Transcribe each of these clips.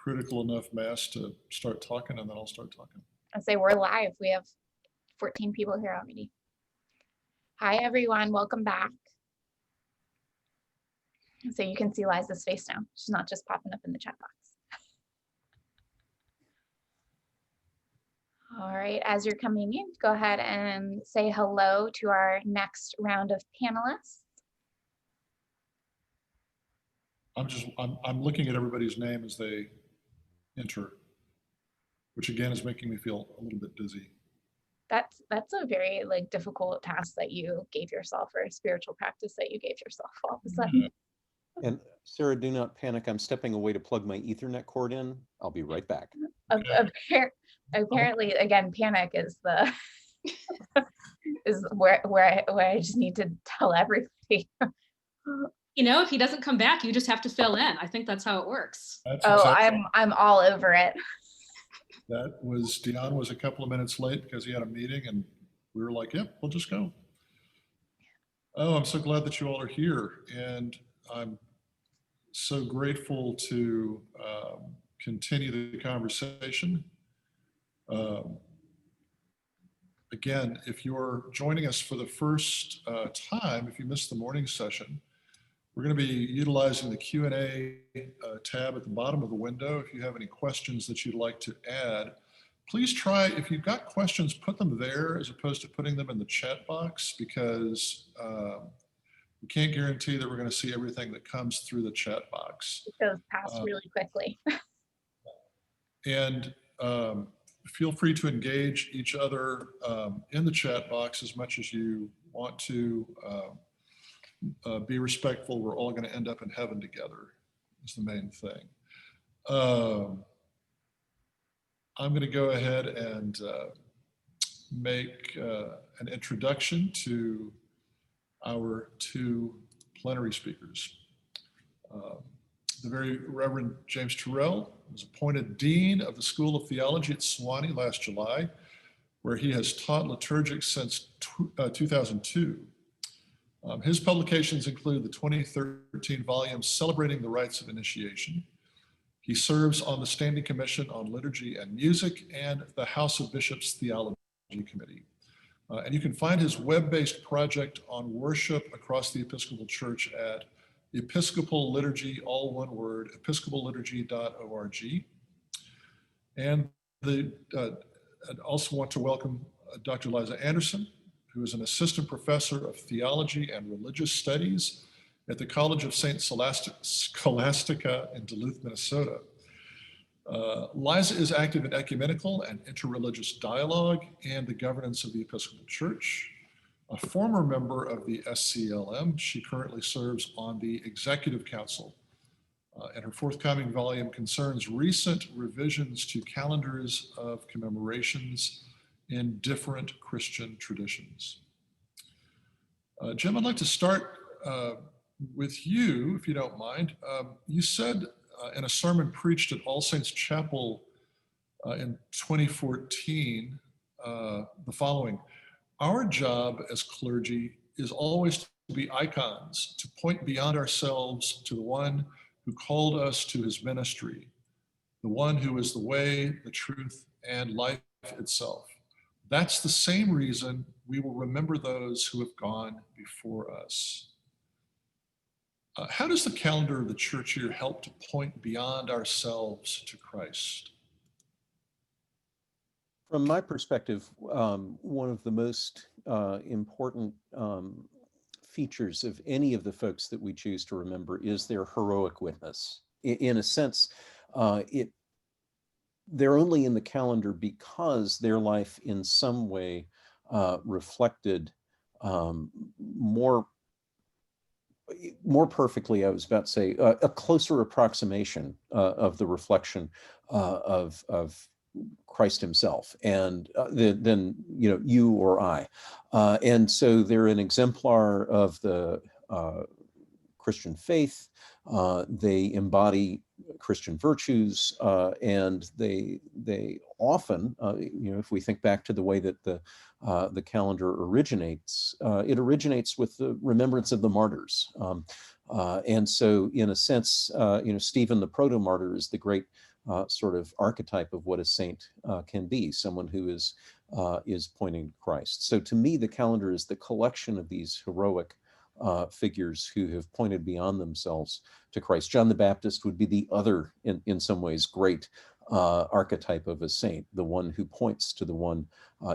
critical enough mass to start talking, and then I'll start talking. I say we're live. We have 14 people here already. Hi, everyone. Welcome back. So you can see Liza's face now. She's not just popping up in the chat box. All right, as you're coming in, go ahead and say hello to our next round of panelists. I'm looking at everybody's name as they enter, which again is making me feel a little bit dizzy. That's a very difficult task that you gave yourself, or a spiritual practice that you gave yourself all of a sudden. And Sarah, do not panic. I'm stepping away to plug my Ethernet cord in. I'll be right back. Okay. Apparently, again, panic is the is where I just need to tell everybody. You know, if he doesn't come back, you just have to fill in. I think that's how it works. I'm all over it. That was, Dion was a couple of minutes late because he had a meeting, and we were like, yep, we'll just go. Oh, I'm so glad that you all are here. And I'm so grateful to continue the conversation. Again, if you're joining us for the first time, if you missed the morning session, we're going to be utilizing the Q&A tab at the bottom of the window. If you have any questions that you'd like to add, please try, if you've got questions, put them there as opposed to putting them in the chat box, because we can't guarantee that we're going to see everything that comes through the chat box. It goes past really quickly. And feel free to engage each other in the chat box as much as you want to. Be respectful. We're all going to end up in heaven together is the main thing. I'm going to go ahead and make an introduction to our two plenary speakers. The very Reverend James Terrell was appointed Dean of the School of Theology at Sewanee last July, where he has taught liturgics since 2002. His publications include the 2013 volume Celebrating the Rites of Initiation. He serves on the Standing Commission on Liturgy and Music and the House of Bishops Theology Committee. And you can find his web-based project on worship across the Episcopal Church at Episcopal Liturgy, all one word, episcopalliturgy.org. And I'd also want to welcome Dr. Liza Anderson, who is an assistant professor of theology and religious studies at the College of St. Scholastica in Duluth, Minnesota. Liza is active in ecumenical and interreligious dialogue and the governance of the Episcopal Church. A former member of the SCLM, she currently serves on the Executive Council. And her forthcoming volume concerns recent revisions to calendars of commemorations in different Christian traditions. Jim, I'd like to start with you, if you don't mind. You said in a sermon preached at All Saints Chapel in 2014, the following: our job as clergy is always to be icons, to point beyond ourselves to the one who called us to his ministry, the one who is the way, the truth, and life itself. That's the same reason we will remember those who have gone before us. How does the calendar of the church year help to point beyond ourselves to Christ? From my perspective, one of the most important features of any of the folks that we choose to remember is their heroic witness. In a sense, they're only in the calendar because their life in some way reflected more perfectly, I was about to say, a closer approximation of the reflection of Christ himself and than you or I. And so they're an exemplar of the Christian faith. They embody Christian virtues, and they often, if we think back to the way that the calendar originates, it originates with the remembrance of the martyrs. And so, in a sense, Stephen the proto-martyr is the great sort of archetype of what a saint can be, someone who is pointing to Christ. So to me, the calendar is the collection of these heroic figures who have pointed beyond themselves to Christ. John the Baptist would be the other, in some ways, great archetype of a saint, the one who points to the one,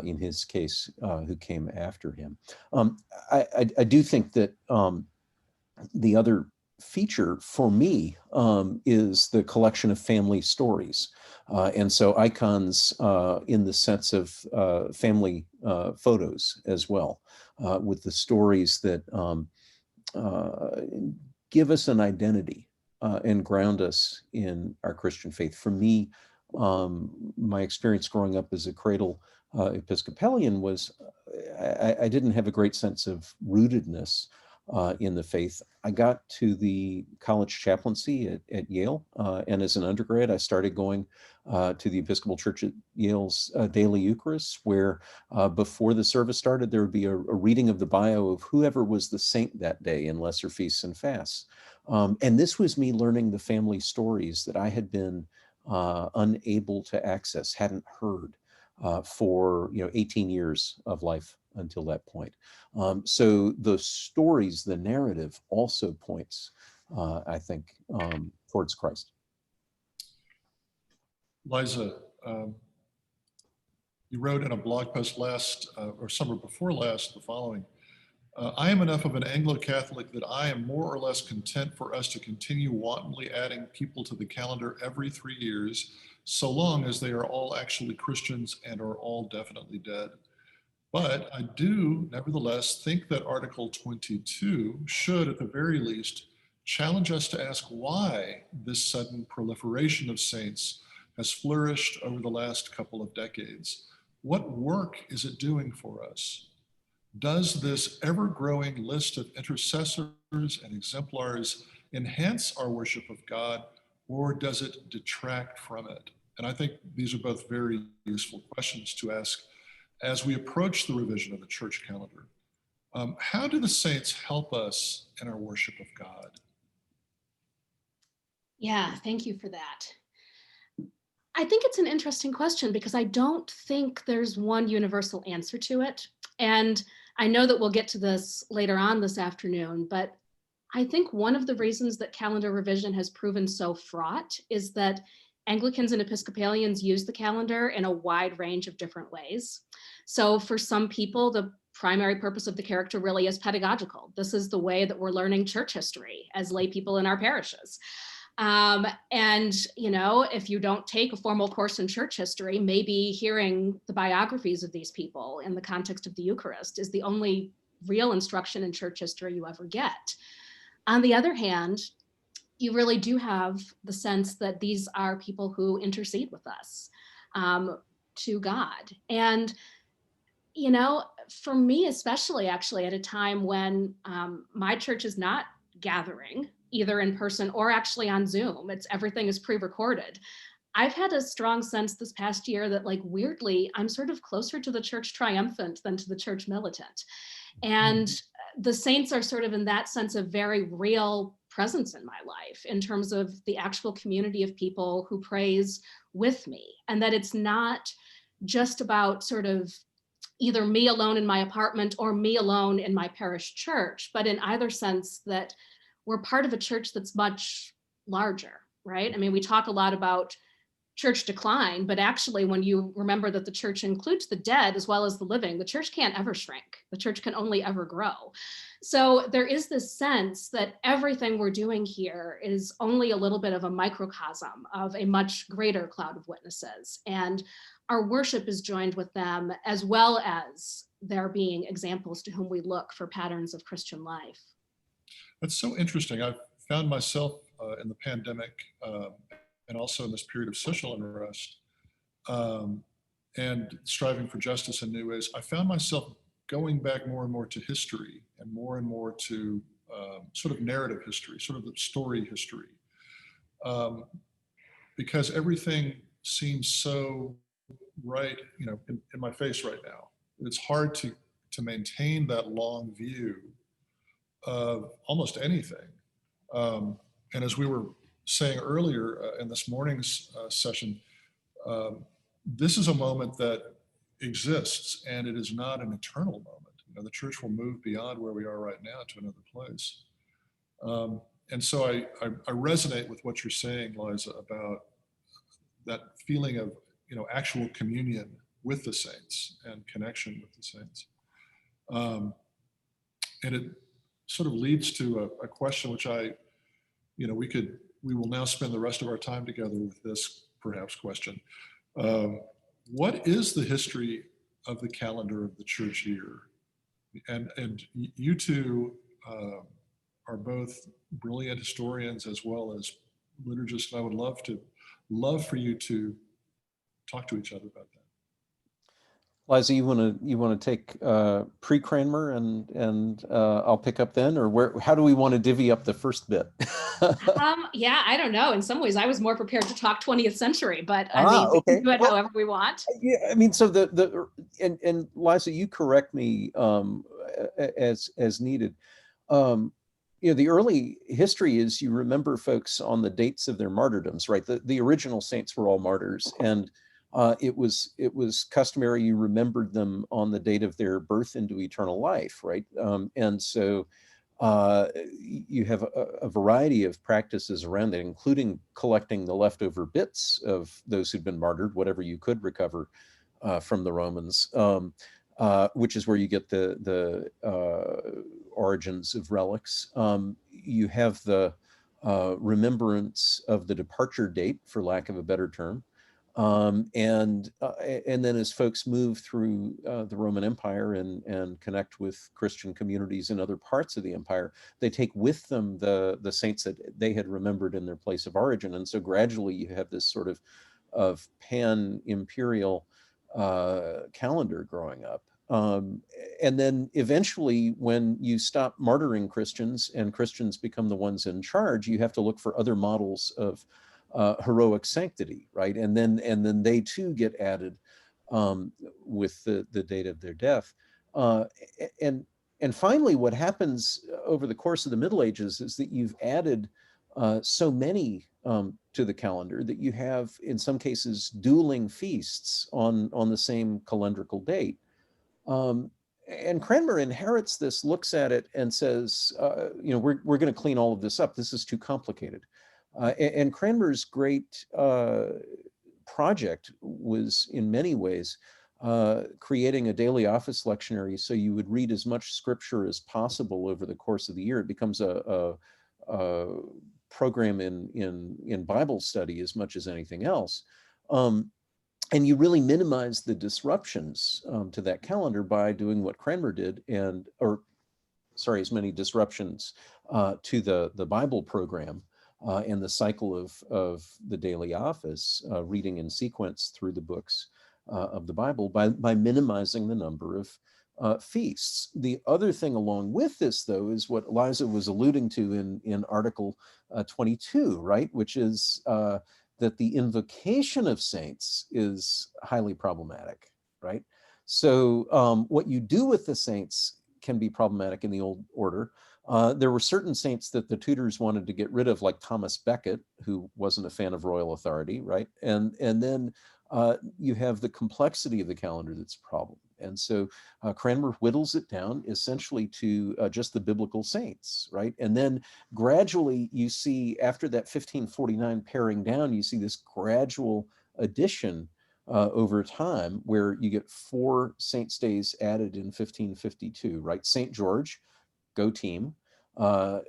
in his case, who came after him. I do think that the other feature for me is the collection of family stories. And so icons in the sense of family photos as well, with the stories that give us an identity and ground us in our Christian faith. For me, my experience growing up as a cradle Episcopalian was I didn't have a great sense of rootedness in the faith. I got to the college chaplaincy at Yale, and as an undergrad, I started going to the Episcopal Church at Yale's daily Eucharist, where before the service started, there would be a reading of the bio of whoever was the saint that day in lesser feasts and fasts. And this was me learning the family stories that I had been unable to access, hadn't heard for 18 years of life until that point. So the stories, the narrative also points, I think, towards Christ. Liza, you wrote in a blog post last or summer before last the following: I am enough of an Anglo-Catholic that I am more or less content for us to continue wantonly adding people to the calendar every 3 years, so long as they are all actually Christians and are all definitely dead. But I do, nevertheless, think that Article 22 should, at the very least, challenge us to ask why this sudden proliferation of saints has flourished over the last couple of decades. What work is it doing for us? Does this ever-growing list of intercessors and exemplars enhance our worship of God, or does it detract from it? And I think these are both very useful questions to ask as we approach the revision of the church calendar. How do the saints help us in our worship of God? Yeah, thank you for that. I think it's an interesting question because I don't think there's one universal answer to it. And I know that we'll get to this later on this afternoon, but I think one of the reasons that calendar revision has proven so fraught is that Anglicans and Episcopalians use the calendar in a wide range of different ways. So for some people, the primary purpose of the character really is pedagogical. This is the way that we're learning church history as lay people in our parishes. And, if you don't take a formal course in church history, maybe hearing the biographies of these people in the context of the Eucharist is the only real instruction in church history you ever get. On the other hand, you really do have the sense that these are people who intercede with us to God. And, for me, especially actually at a time when my church is not gathering either in person or actually on Zoom, everything is pre-recorded. I've had a strong sense this past year that, like, weirdly, I'm sort of closer to the church triumphant than to the church militant. And the saints are sort of, in that sense, a very real presence in my life in terms of the actual community of people who praise with me. And that it's not just about sort of either me alone in my apartment or me alone in my parish church, but in either sense that we're part of a church that's much larger, right? I mean, we talk a lot about church decline, but actually when you remember that the church includes the dead as well as the living, the church can't ever shrink. The church can only ever grow. So there is this sense that everything we're doing here is only a little bit of a microcosm of a much greater cloud of witnesses. And our worship is joined with them, as well as there being examples to whom we look for patterns of Christian life. That's so interesting. I've found myself in the pandemic and also in this period of social unrest and striving for justice in new ways. I found myself going back more and more to history and more to sort of narrative history, sort of the story history, because everything seems so right, in my face right now. It's hard to maintain that long view of almost anything. And as we were saying earlier in this morning's session, this is a moment that exists, and it is not an eternal moment. You know, the church will move beyond where we are right now to another place. And so I resonate with what you're saying, Liza, about that feeling of, you know, actual communion with the saints and connection with the saints. And it sort of leads to a question which you know, we will now spend the rest of our time together with this perhaps question. What is the history of the calendar of the church year? And you two are both brilliant historians as well as liturgists. I would love for you to talk to each other about that. Liza, you want to take pre-Cranmer and I'll pick up then, or how do we want to divvy up the first bit? Yeah, I don't know. In some ways, I was more prepared to talk 20th century, but I mean, we okay. can do it however we want. Yeah, I mean, so and Liza, you correct me as needed. You know, the early history is, you remember folks on the dates of their martyrdoms, right? The original saints were all martyrs, and it was customary you remembered them on the date of their birth into eternal life, right? And so you have a variety of practices around that, including collecting the leftover bits of those who'd been martyred, whatever you could recover from the Romans, which is where you get the origins of relics. You have the remembrance of the departure date, for lack of a better term. And then as folks move through the Roman Empire and connect with Christian communities in other parts of the empire, they take with them the saints that they had remembered in their place of origin. And so gradually you have this sort of pan-imperial calendar growing up. And then eventually, when you stop martyring Christians and Christians become the ones in charge, you have to look for other models of heroic sanctity, right? And then they too get added with the date of their death. And finally, what happens over the course of the Middle Ages is that you've added so many to the calendar that you have, in some cases, dueling feasts on the same calendrical date. And Cranmer inherits this, looks at it, and says, you know, we're going to clean all of this up. This is too complicated. And Cranmer's great project was, in many ways, creating a daily office lectionary so you would read as much scripture as possible over the course of the year. It becomes a program in Bible study as much as anything else. And you really minimize the disruptions to that calendar by doing what Cranmer did, as many disruptions to the Bible program and the cycle of the daily office, reading in sequence through the books of the Bible by minimizing the number of feasts. The other thing along with this, though, is what Liza was alluding to in Article 22, right? Which is that the invocation of saints is highly problematic, right? So what you do with the saints can be problematic in the old order. There were certain saints that the Tudors wanted to get rid of, like Thomas Becket, who wasn't a fan of royal authority, right? And then you have the complexity of the calendar that's a problem. And so Cranmer whittles it down essentially to just the biblical saints, right? And then gradually you see, after that 1549 paring down, you see this gradual addition over time, where you get 4 saints' days added in 1552, right? St. George, go team,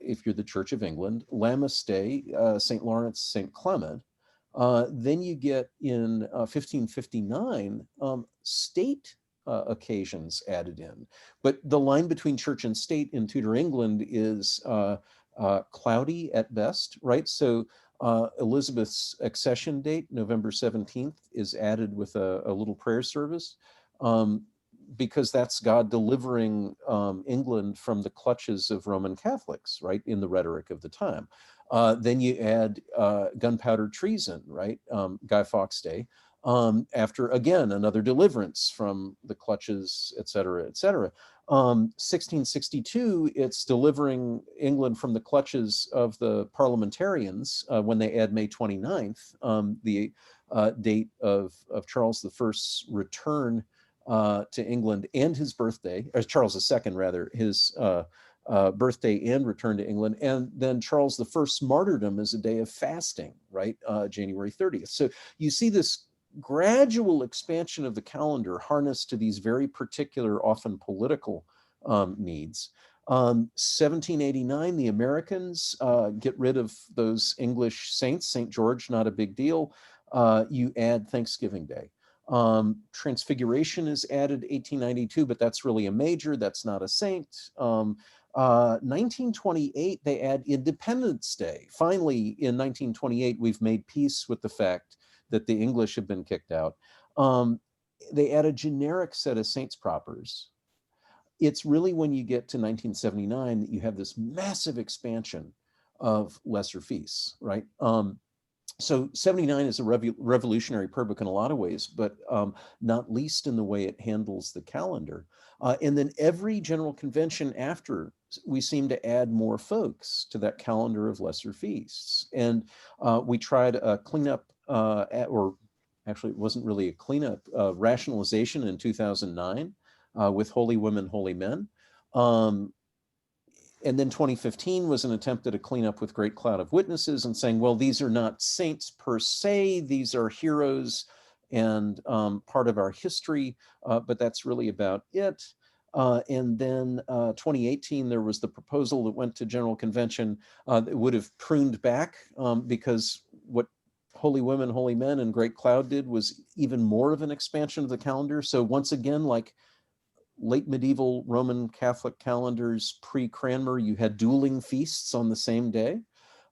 if you're the Church of England. Lammas Day, St. Lawrence, St. Clement. Then you get in 1559 state occasions added in. But the line between church and state in Tudor England is cloudy at best, right? So Elizabeth's accession date, November 17th, is added with a little prayer service, because that's God delivering England from the clutches of Roman Catholics, right, in the rhetoric of the time. Then you add gunpowder treason, right, Guy Fawkes Day, after, again, another deliverance from the clutches, et cetera, et cetera. 1662, it's delivering England from the clutches of the parliamentarians when they add May 29th, the date of Charles I's return to England and his birthday, or Charles II rather, his birthday and return to England. And then Charles I's martyrdom is a day of fasting, right? January 30th. So you see this gradual expansion of the calendar harnessed to these very particular, often political needs. 1789, the Americans get rid of those English saints. St. George, not a big deal. You add Thanksgiving Day. Transfiguration is added 1892, but that's really a major, that's not a saint. 1928, they add Independence Day. Finally, in 1928, we've made peace with the fact that the English have been kicked out. They add a generic set of saints propers. It's really when you get to 1979 that you have this massive expansion of lesser feasts, right? So 79 is a revolutionary per book in a lot of ways, but not least in the way it handles the calendar. And then every general convention after, we seem to add more folks to that calendar of lesser feasts. And we tried a cleanup, or actually it wasn't really a cleanup, rationalization in 2009 with Holy Women, Holy Men. And then 2015 was an attempt at a cleanup with Great Cloud of Witnesses and saying, well, these are not saints per se, these are heroes and part of our history, but that's really about it. And then 2018, there was the proposal that went to General Convention that would have pruned back because what Holy Women, Holy Men and Great Cloud did was even more of an expansion of the calendar. So once again, like late medieval Roman Catholic calendars pre-Cranmer, you had dueling feasts on the same day.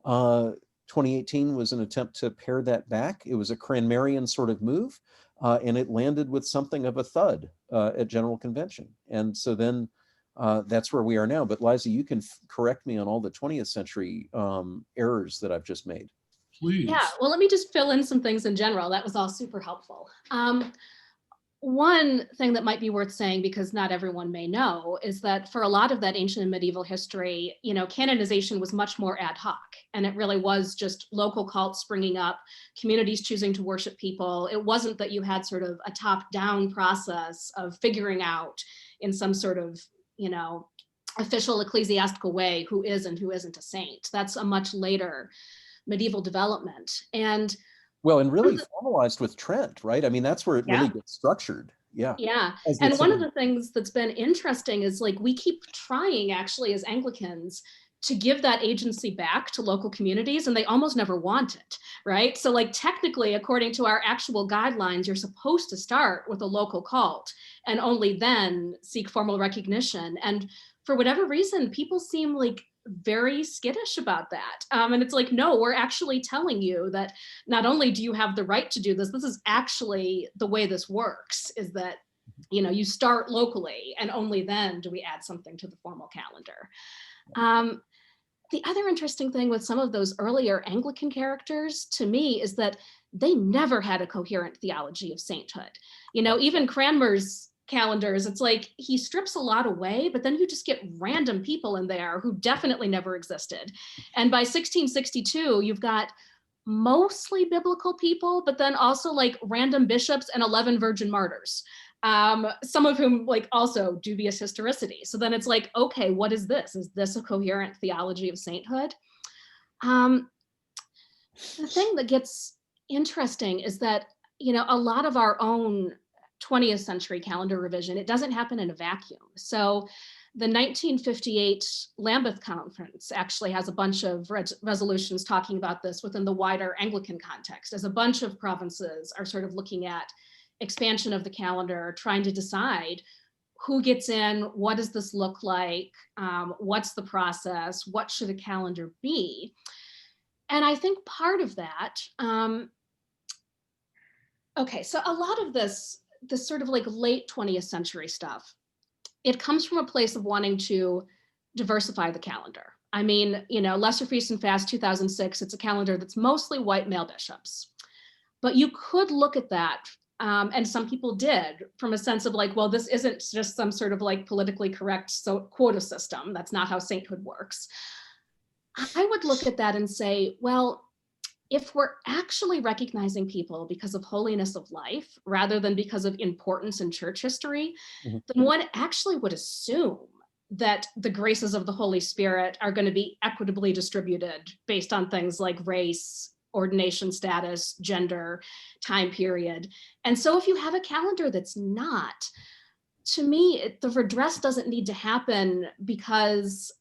2018 was an attempt to pare that back. It was a Cranmerian sort of move, and it landed with something of a thud at General Convention. And so then that's where we are now. But Liza, you can correct me on all the 20th century errors that I've just made. Please. Yeah, well, let me just fill in some things in general. That was all super helpful. One thing that might be worth saying, because not everyone may know, is that for a lot of that ancient and medieval history, you know, canonization was much more ad hoc. And it really was just local cults springing up, communities choosing to worship people. It wasn't that you had sort of a top-down process of figuring out in some sort of, you know, official ecclesiastical way who is and who isn't a saint. That's a much later medieval development. And well, and really formalized with Trent, right? I mean, that's where it really gets structured. Yeah. Yeah. And one of the things that's been interesting is like we keep trying actually as Anglicans to give that agency back to local communities, and they almost never want it, right? So like technically, according to our actual guidelines, you're supposed to start with a local cult and only then seek formal recognition. And for whatever reason, people seem like very skittish about that. And it's like, no, we're actually telling you that not only do you have the right to do this, this is actually the way this works, is that, you know, you start locally and only then do we add something to the formal calendar. The other interesting thing with some of those earlier Anglican characters to me is that they never had a coherent theology of sainthood. You know, even Cranmer's calendars, it's like he strips a lot away, but then you just get random people in there who definitely never existed. And by 1662, you've got mostly biblical people, but then also like random bishops and 11 virgin martyrs, some of whom like also dubious historicity. So then it's like, okay, what is this? Is this a coherent theology of sainthood? The thing that gets interesting is that, you know, a lot of our own 20th century calendar revision, it doesn't happen in a vacuum. So the 1958 Lambeth Conference actually has a bunch of resolutions talking about this within the wider Anglican context, as a bunch of provinces are sort of looking at expansion of the calendar, trying to decide who gets in, what does this look like, what's the process, what should a calendar be? And I think part of that, okay, so a lot of this sort of like late 20th century stuff, it comes from a place of wanting to diversify the calendar. I mean, you know, Lesser Feast and Fast 2006, it's a calendar that's mostly white male bishops. But you could look at that And some people did, from a sense of like, well, this isn't just some sort of like politically correct quota system. That's not how sainthood works. I would look at that and say, well, if we're actually recognizing people because of holiness of life rather than because of importance in church history, Mhm. then one actually would assume that the graces of the Holy Spirit are going to be equitably distributed based on things like race, ordination status, gender, time period. And so if you have a calendar that's not, to me, the redress doesn't need to happen because,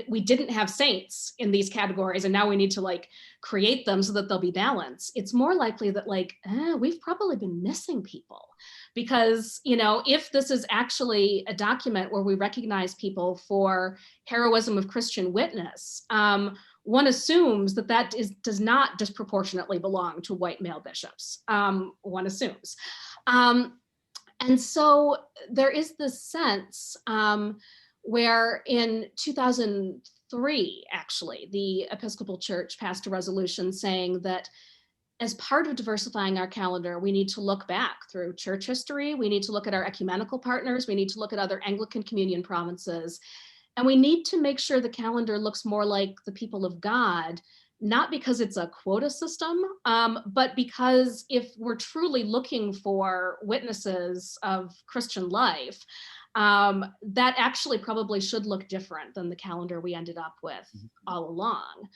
we didn't have saints in these categories and now we need to like create them so that they'll be balanced. It's more likely that like, we've probably been missing people because, if this is actually a document where we recognize people for heroism of Christian witness, one assumes that does not disproportionately belong to white male bishops. One assumes. And so there is this sense where in 2003, actually, the Episcopal Church passed a resolution saying that as part of diversifying our calendar, we need to look back through church history. We need to look at our ecumenical partners. We need to look at other Anglican communion provinces. And we need to make sure the calendar looks more like the people of God, not because it's a quota system, but because if we're truly looking for witnesses of Christian life, that actually probably should look different than the calendar we ended up with all along.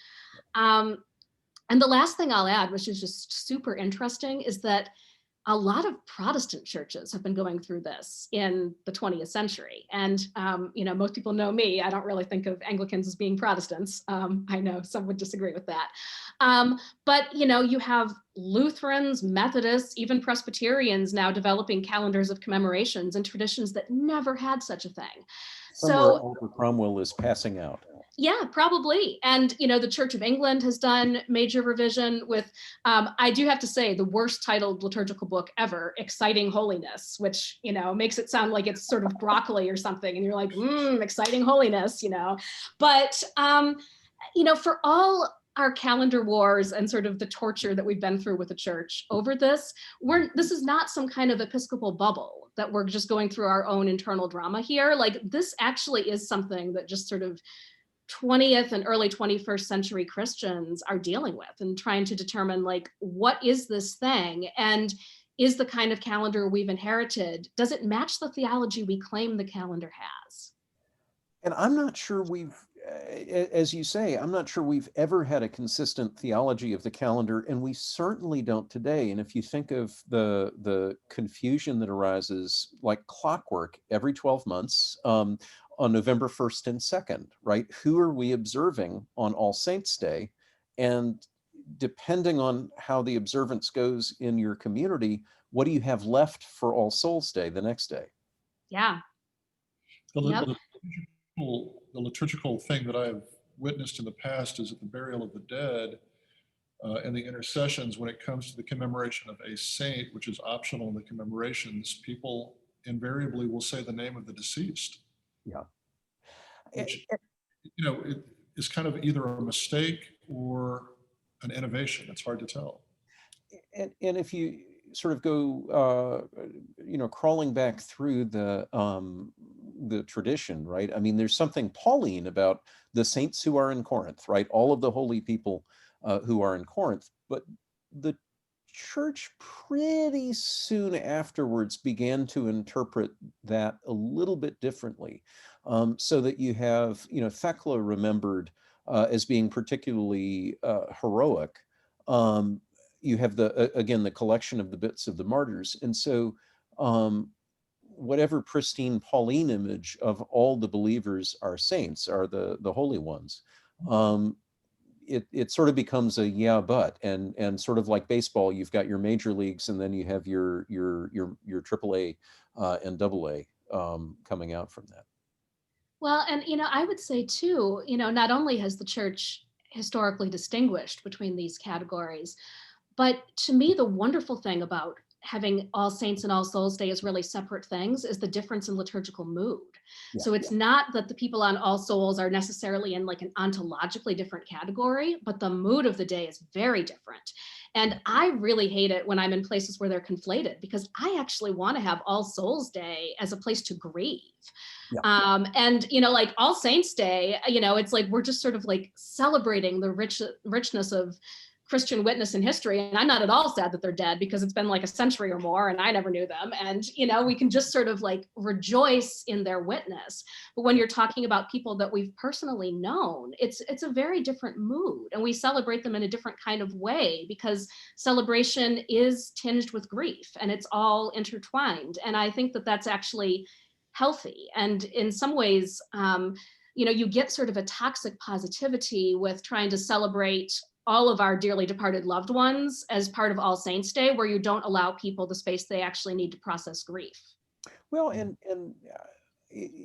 And the last thing I'll add, which is just super interesting, is that a lot of Protestant churches have been going through this in the 20th century. And, most people know me. I don't really think of Anglicans as being Protestants. I know some would disagree with that. But, you have Lutherans, Methodists, even Presbyterians now developing calendars of commemorations and traditions that never had such a thing. Somewhere So Oliver Cromwell is passing out. yeah, probably. And, the Church of England has done major revision with, I do have to say, the worst titled liturgical book ever, Exciting Holiness, which, makes it sound like it's sort of broccoli or something. And you're like, exciting holiness, But, for all our calendar wars and sort of the torture that we've been through with the church over this, this is not some kind of Episcopal bubble that we're just going through our own internal drama here. Like, this actually is something that just sort of 20th and early 21st century Christians are dealing with and trying to determine like, what is this thing? And is the kind of calendar we've inherited, does it match the theology we claim the calendar has? And I'm not sure as you say, I'm not sure we've ever had a consistent theology of the calendar, and we certainly don't today. And if you think of the confusion that arises like clockwork every 12 months, on November 1st and 2nd, right? Who are we observing on All Saints' Day? And depending on how the observance goes in your community, what do you have left for All Souls' Day the next day? Yeah. The liturgical thing that I've witnessed in the past is at the burial of the dead and the intercessions, when it comes to the commemoration of a saint, which is optional in the commemorations, people invariably will say the name of the deceased. Yeah. Which, it is kind of either a mistake or an innovation. It's hard to tell. And if you sort of go, crawling back through the tradition, right? I mean, there's something Pauline about the saints who are in Corinth, right? All of the holy people who are in Corinth, but the church pretty soon afterwards began to interpret that a little bit differently, so that you have, Thecla remembered as being particularly heroic. You have again, the collection of the bits of the martyrs. And so whatever pristine Pauline image of all the believers are saints, are the holy ones, it sort of becomes a yeah, but, and sort of like baseball, you've got your major leagues and then you have your AAA and AA coming out from that. Well, and, I would say too, not only has the church historically distinguished between these categories, but to me, the wonderful thing about having All Saints and All Souls Day as really separate things is the difference in liturgical mood. Yeah. So it's not that the people on All Souls are necessarily in like an ontologically different category, but the mood of the day is very different. And I really hate it when I'm in places where they're conflated, because I actually want to have All Souls Day as a place to grieve. Yeah. And, like All Saints Day, it's like we're just sort of like celebrating the richness of Christian witness in history. And I'm not at all sad that they're dead, because it's been like a century or more and I never knew them. And, we can just sort of like rejoice in their witness. But when you're talking about people that we've personally known, it's a very different mood, and we celebrate them in a different kind of way, because celebration is tinged with grief and it's all intertwined. And I think that that's actually healthy. And in some ways, you get sort of a toxic positivity with trying to celebrate all of our dearly departed loved ones as part of All Saints Day, where you don't allow people the space they actually need to process grief. Well, and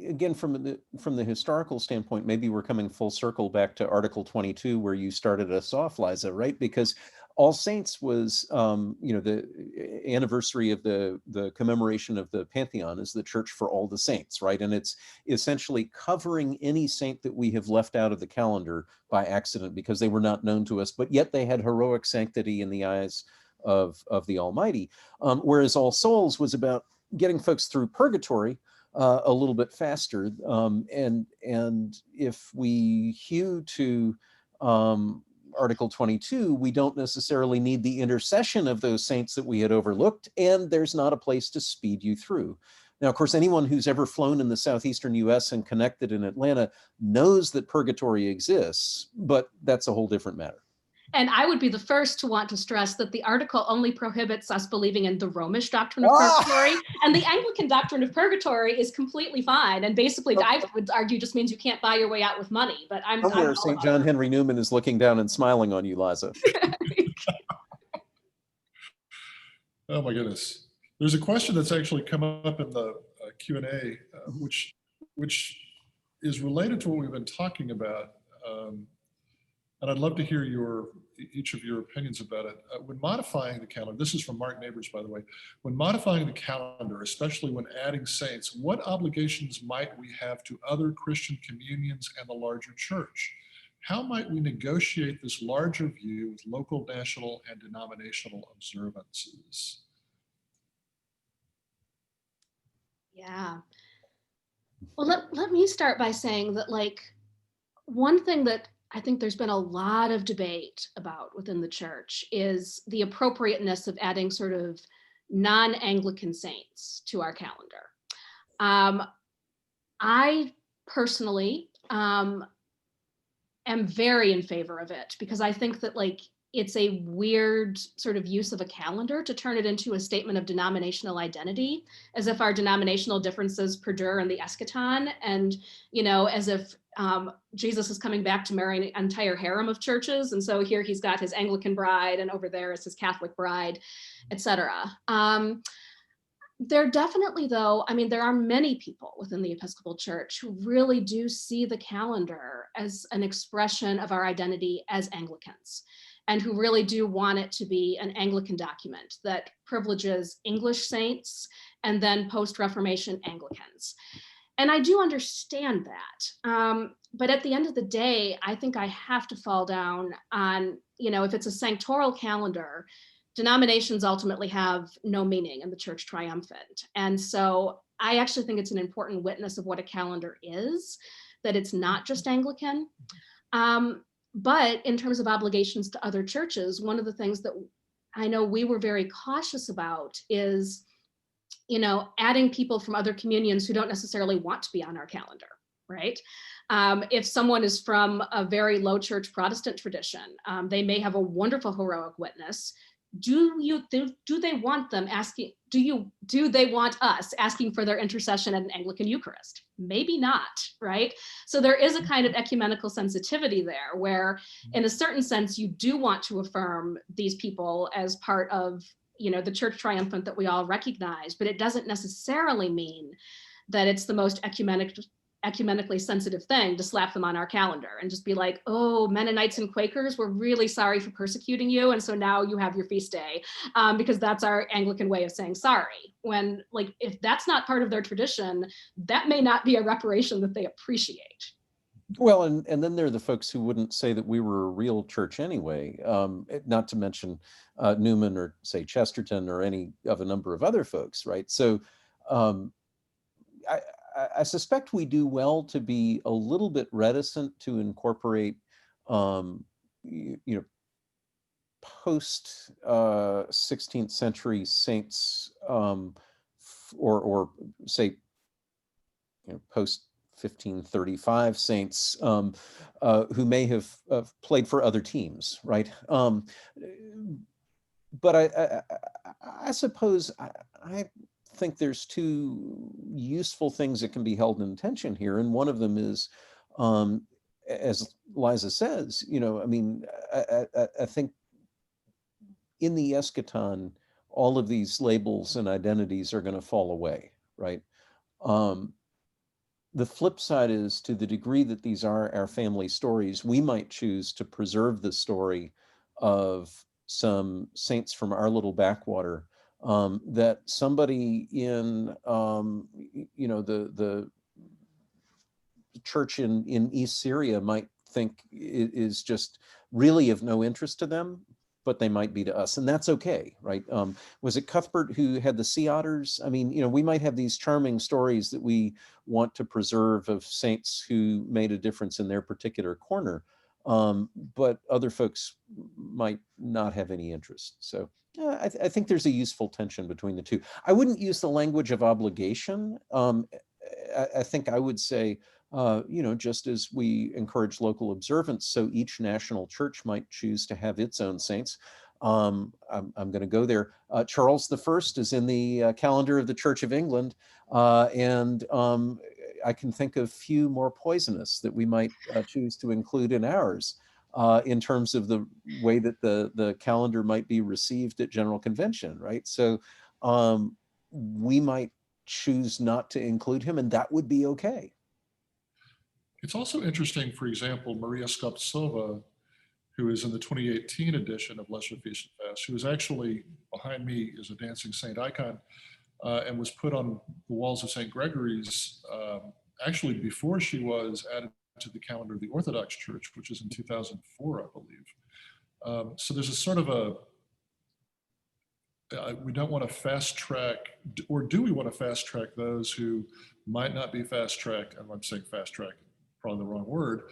again, from the historical standpoint, maybe we're coming full circle back to Article 22, where you started us off, Liza, right? Because All Saints was, the anniversary of the commemoration of the Pantheon is the Church for All the Saints, right? And it's essentially covering any saint that we have left out of the calendar by accident because they were not known to us, but yet they had heroic sanctity in the eyes of the Almighty. Whereas All Souls was about getting folks through purgatory a little bit faster. And if we hew to Article 22, we don't necessarily need the intercession of those saints that we had overlooked, and there's not a place to speed you through. Now, of course, anyone who's ever flown in the southeastern US and connected in Atlanta knows that purgatory exists, but that's a whole different matter. And I would be the first to want to stress that the article only prohibits us believing in the Romish doctrine of purgatory, and the Anglican doctrine of purgatory is completely fine. And basically, I would argue just means you can't buy your way out with money. But I'm somewhere St. John Henry Newman is looking down and smiling on you, Liza. Oh my goodness. There's a question that's actually come up in the Q&A, which is related to what we've been talking about. And I'd love to hear each of your opinions about it. When modifying the calendar, this is from Mark Neighbors, by the way, when modifying the calendar, especially when adding saints, what obligations might we have to other Christian communions and the larger church? How might we negotiate this larger view with local, national, and denominational observances? Yeah. Well, let me start by saying that, like, one thing that I think there's been a lot of debate about within the church is the appropriateness of adding sort of non-Anglican saints to our calendar. I personally am very in favor of it, because I think that, like, it's a weird sort of use of a calendar to turn it into a statement of denominational identity, as if our denominational differences perdure in the eschaton, and, as if Jesus is coming back to marry an entire harem of churches. And so here he's got his Anglican bride, and over there is his Catholic bride, etc. There definitely, though, there are many people within the Episcopal Church who really do see the calendar as an expression of our identity as Anglicans, and who really do want it to be an Anglican document that privileges English saints and then post-Reformation Anglicans. And I do understand that. But at the end of the day, I think I have to fall down on, if it's a sanctoral calendar, denominations ultimately have no meaning in the Church Triumphant. And so I actually think it's an important witness of what a calendar is, that it's not just Anglican. But in terms of obligations to other churches, one of the things that I know we were very cautious about is, adding people from other communions who don't necessarily want to be on our calendar, right? If someone is from a very low church Protestant tradition, they may have a wonderful heroic witness. Do they want them asking, do they want us asking for their intercession at an Anglican Eucharist? Maybe not, right? So there is a kind of ecumenical sensitivity there, where in a certain sense, you do want to affirm these people as part of, the Church Triumphant that we all recognize, but it doesn't necessarily mean that it's the most ecumenically sensitive thing to slap them on our calendar and just be like, oh, Mennonites and Quakers, we're really sorry for persecuting you, and so now you have your feast day, because that's our Anglican way of saying sorry. When, like, if that's not part of their tradition, that may not be a reparation that they appreciate. Well, and then there are the folks who wouldn't say that we were a real church anyway, not to mention Newman or say Chesterton or any of a number of other folks, right? So um, I, I suspect we do well to be a little bit reticent to incorporate, you know, post 16th century saints, or say, you know, post 1535 saints, who may have played for other teams, right? But I suppose I think there's two useful things that can be held in tension here, and one of them is, um, as Liza says, you know, I mean, I think in the eschaton, all of these labels and identities are going to fall away, right? Um, the flip side is, to the degree that these are our family stories, we might choose to preserve the story of some saints from our little backwater, that somebody in, you know, the church in East Syria might think is just really of no interest to them, but they might be to us, and that's okay, right? Was it Cuthbert who had the sea otters? I mean, you know, we might have these charming stories that we want to preserve of saints who made a difference in their particular corner, but other folks might not have any interest. So yeah, I think there's a useful tension between the two. I wouldn't use the language of obligation. I think I would say, you know, just as we encourage local observance, so each national church might choose to have its own saints. I'm going to go there. Charles I is in the calendar of the Church of England, and I can think of few more poisonous that we might choose to include in ours, in terms of the way that the calendar might be received at General Convention, right? So we might choose not to include him, and that would be okay. It's also interesting, for example, Maria Skoptsova, who is in the 2018 edition of Lesser Feast and Fast, who is actually behind me is a dancing saint icon, and was put on the walls of St. Gregory's actually before she was added to the calendar of the Orthodox Church, which is in 2004, I believe. So there's a sort of we don't want to fast track, or do we want to fast track those who might not be fast tracked, and I'm saying fast track, probably the wrong word,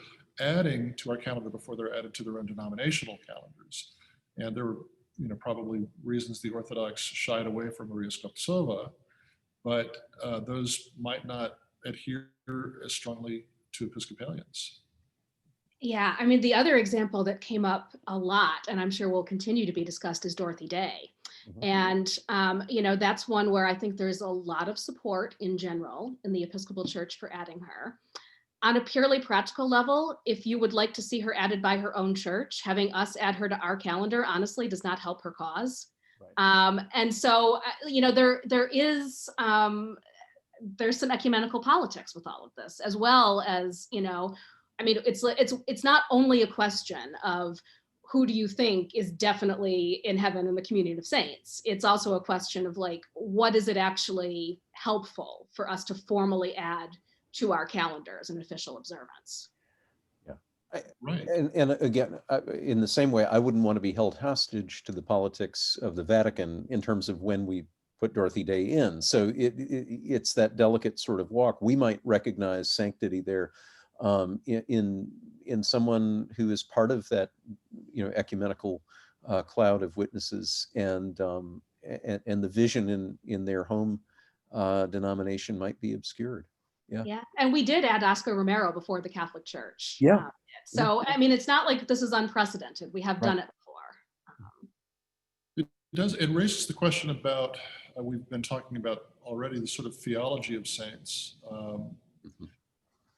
adding to our calendar before they're added to their own denominational calendars. And there were, you know, probably reasons the Orthodox shied away from Maria Skoptsova, but those might not adhere as strongly to Episcopalians. Yeah, I mean, the other example that came up a lot, and I'm sure will continue to be discussed, is Dorothy Day. And, you know, that's one where I think there's a lot of support in general in the Episcopal Church for adding her. On a purely practical level, if you would like to see her added by her own church, having us add her to our calendar honestly does not help her cause. Right. And so, you know, there's some ecumenical politics with all of this, as well as, you know, I mean, it's not only a question of who do you think is definitely in heaven in the communion of saints. It's also a question of, like, what is it actually helpful for us to formally add to our calendar as an official observance? Yeah. Right. And again, in the same way, I wouldn't want to be held hostage to the politics of the Vatican in terms of when we put Dorothy Day in. So it's that delicate sort of walk. We might recognize sanctity there, in someone who is part of that, you know, ecumenical cloud of witnesses, and the vision in their home denomination might be obscured. Yeah. Yeah, and we did add Oscar Romero before the Catholic Church. Yeah. So, I mean, it's not like this is unprecedented. We have done it before. It does. It raises the question about, we've been talking about already, the sort of theology of saints.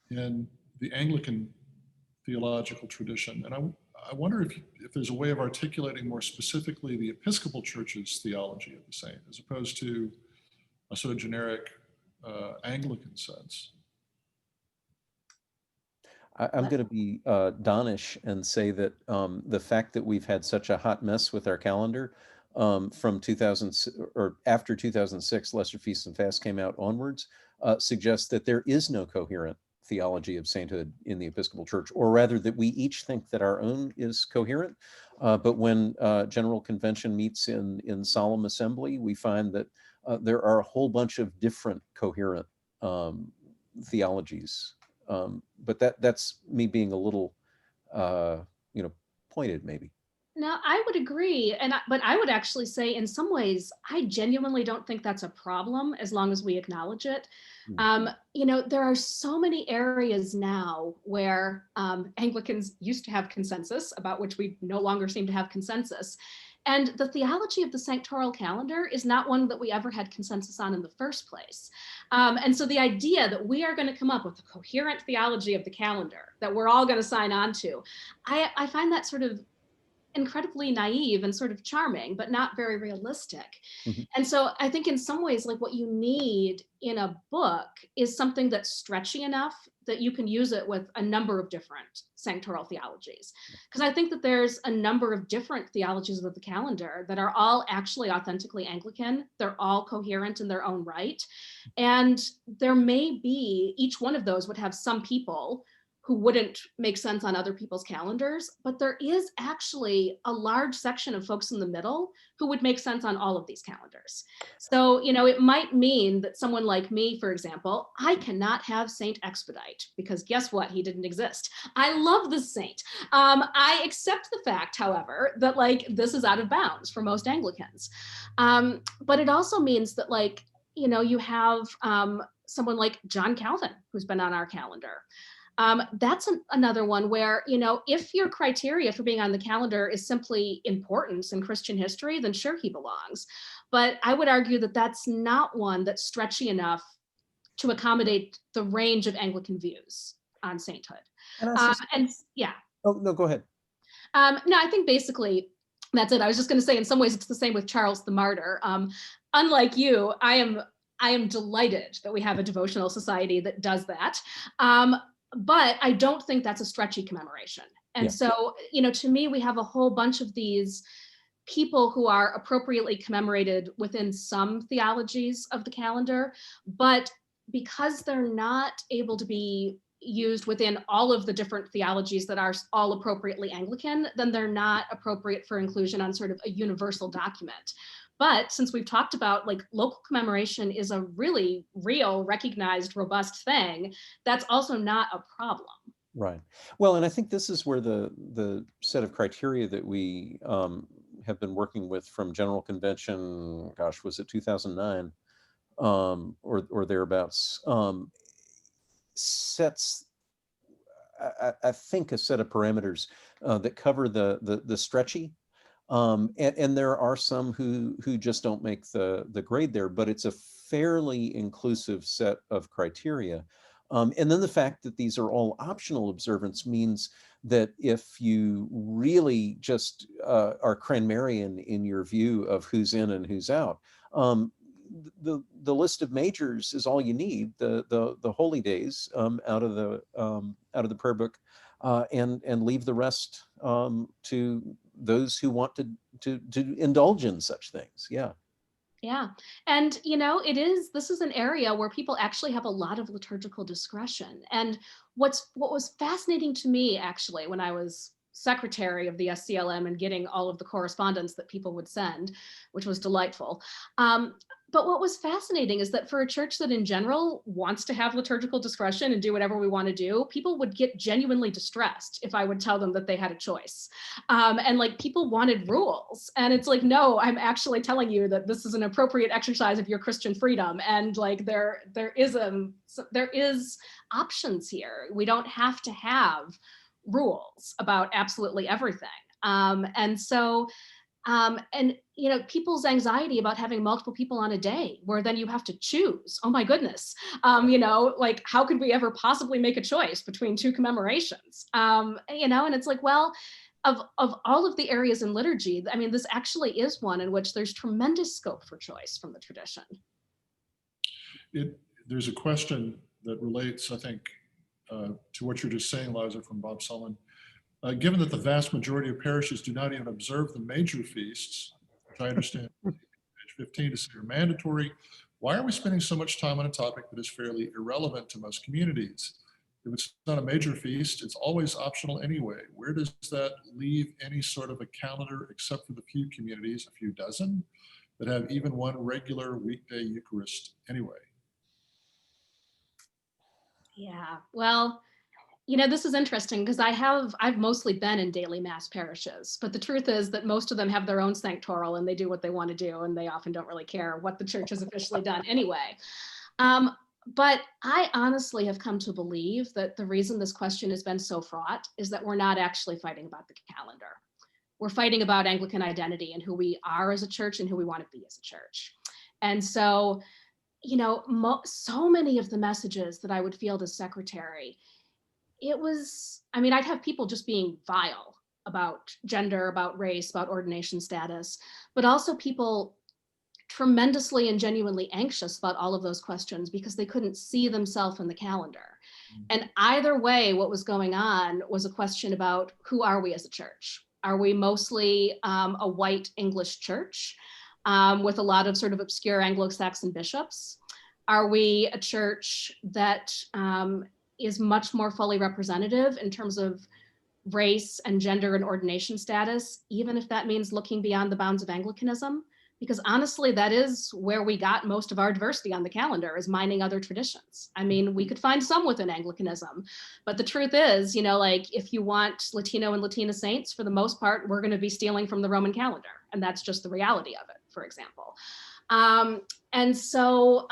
In the Anglican theological tradition. And I wonder if there's a way of articulating more specifically the Episcopal Church's theology of the saint, as opposed to a sort of generic Anglican sense. I'm going to be Donish and say that the fact that we've had such a hot mess with our calendar from 2000 or after 2006, Lesser Feast and Fast came out onwards, suggests that there is no coherent theology of sainthood in the Episcopal Church, or rather that we each think that our own is coherent. But when General Convention meets in solemn assembly, we find that there are a whole bunch of different coherent theologies. But that's me being a little, pointed maybe. Now, I would agree, but I would actually say, in some ways, I genuinely don't think that's a problem as long as we acknowledge it. There are so many areas now where Anglicans used to have consensus, about which we no longer seem to have consensus. And the theology of the sanctoral calendar is not one that we ever had consensus on in the first place. And so the idea that we are going to come up with a coherent theology of the calendar that we're all going to sign on to, I find that sort of incredibly naive and sort of charming, but not very realistic. Mm-hmm. And so I think in some ways, like, what you need in a book is something that's stretchy enough that you can use it with a number of different sanctoral theologies. Because I think that there's a number of different theologies of the calendar that are all actually authentically Anglican. They're all coherent in their own right. And there may be, each one of those would have some people who wouldn't make sense on other people's calendars, but there is actually a large section of folks in the middle who would make sense on all of these calendars. So, it might mean that someone like me, for example, I cannot have Saint Expedite, because guess what? He didn't exist. I love this saint. I accept the fact, however, that this is out of bounds for most Anglicans. But it also means that you have someone like John Calvin, who's been on our calendar. That's another one where, if your criteria for being on the calendar is simply importance in Christian history, then sure, he belongs. But I would argue that that's not one that's stretchy enough to accommodate the range of Anglican views on sainthood. And yeah. Oh, no, go ahead. No, I think basically that's it. I was just going to say, in some ways, it's the same with Charles the Martyr. Unlike you, I am delighted that we have a devotional society that does that. But I don't think that's a stretchy commemoration. And so, to me, we have a whole bunch of these people who are appropriately commemorated within some theologies of the calendar, but because they're not able to be used within all of the different theologies that are all appropriately Anglican, then they're not appropriate for inclusion on sort of a universal document. But since we've talked about local commemoration is a really real, recognized, robust thing, that's also not a problem. Right. Well, and I think this is where the set of criteria that we have been working with from General Convention, gosh, was it 2009 or thereabouts, sets, I think, a set of parameters that cover the stretchy. And there are some who just don't make the grade there, but it's a fairly inclusive set of criteria. And then the fact that these are all optional observance means that if you really just are Cranmerian in your view of who's in and who's out, the list of majors is all you need. The holy days out of the prayer book, and leave the rest to those who want to indulge in such things. Yeah. Yeah. And, this is an area where people actually have a lot of liturgical discretion. And what was fascinating to me, actually, when I was secretary of the SCLM and getting all of the correspondence that people would send, which was delightful. But what was fascinating is that for a church that in general wants to have liturgical discretion and do whatever we want to do, people would get genuinely distressed if I would tell them that they had a choice. And people wanted rules. And it's no, I'm actually telling you that this is an appropriate exercise of your Christian freedom. And there is options here. We don't have to have rules about absolutely everything. People's anxiety about having multiple people on a day where then you have to choose. Oh my goodness. How could we ever possibly make a choice between two commemorations? And it's well, of all of the areas in liturgy, this actually is one in which there's tremendous scope for choice from the tradition. There's a question that relates, I think, to what you're just saying, Liza, from Bob Sullivan. Given that the vast majority of parishes do not even observe the major feasts, which I understand page 15 to say are mandatory, why are we spending so much time on a topic that is fairly irrelevant to most communities? If it's not a major feast, it's always optional anyway. Where does that leave any sort of a calendar except for the few communities, a few dozen, that have even one regular weekday Eucharist anyway? Yeah, well, this is interesting because I've mostly been in daily mass parishes, but the truth is that most of them have their own sanctoral and they do what they want to do, and they often don't really care what the church has officially done anyway. But I honestly have come to believe that the reason this question has been so fraught is that we're not actually fighting about the calendar. We're fighting about Anglican identity and who we are as a church and who we want to be as a church. And so, so many of the messages that I would field as secretary, I'd have people just being vile about gender, about race, about ordination status, but also people tremendously and genuinely anxious about all of those questions because they couldn't see themselves in the calendar. And either way, what was going on was a question about who are we as a church? Are we mostly a white English church with a lot of sort of obscure Anglo-Saxon bishops? Are we a church that is much more fully representative in terms of race and gender and ordination status, even if that means looking beyond the bounds of Anglicanism? Because honestly, that is where we got most of our diversity on the calendar, is mining other traditions. I mean, we could find some within Anglicanism, but the truth is, if you want Latino and Latina saints, for the most part, we're going to be stealing from the Roman calendar. And that's just the reality of it, for example. And so,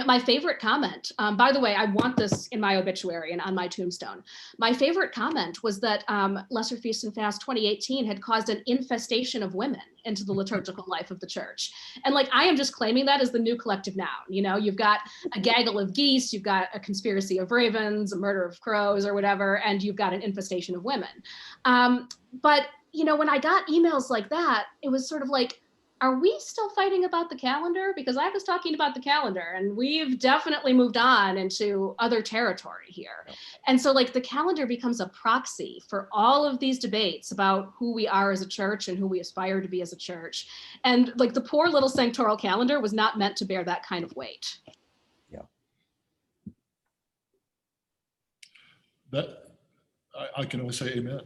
my favorite comment, by the way, I want this in my obituary and on my tombstone. My favorite comment was that Lesser Feast and Fast 2018 had caused an infestation of women into the liturgical life of the church. And I am just claiming that as the new collective noun. You've got a gaggle of geese, you've got a conspiracy of ravens, a murder of crows or whatever, and you've got an infestation of women. But, when I got emails like that, it was sort of like, are we still fighting about the calendar? Because I was talking about the calendar and we've definitely moved on into other territory here. And so the calendar becomes a proxy for all of these debates about who we are as a church and who we aspire to be as a church. And the poor little sanctoral calendar was not meant to bear that kind of weight. Yeah. That, I can only say amen.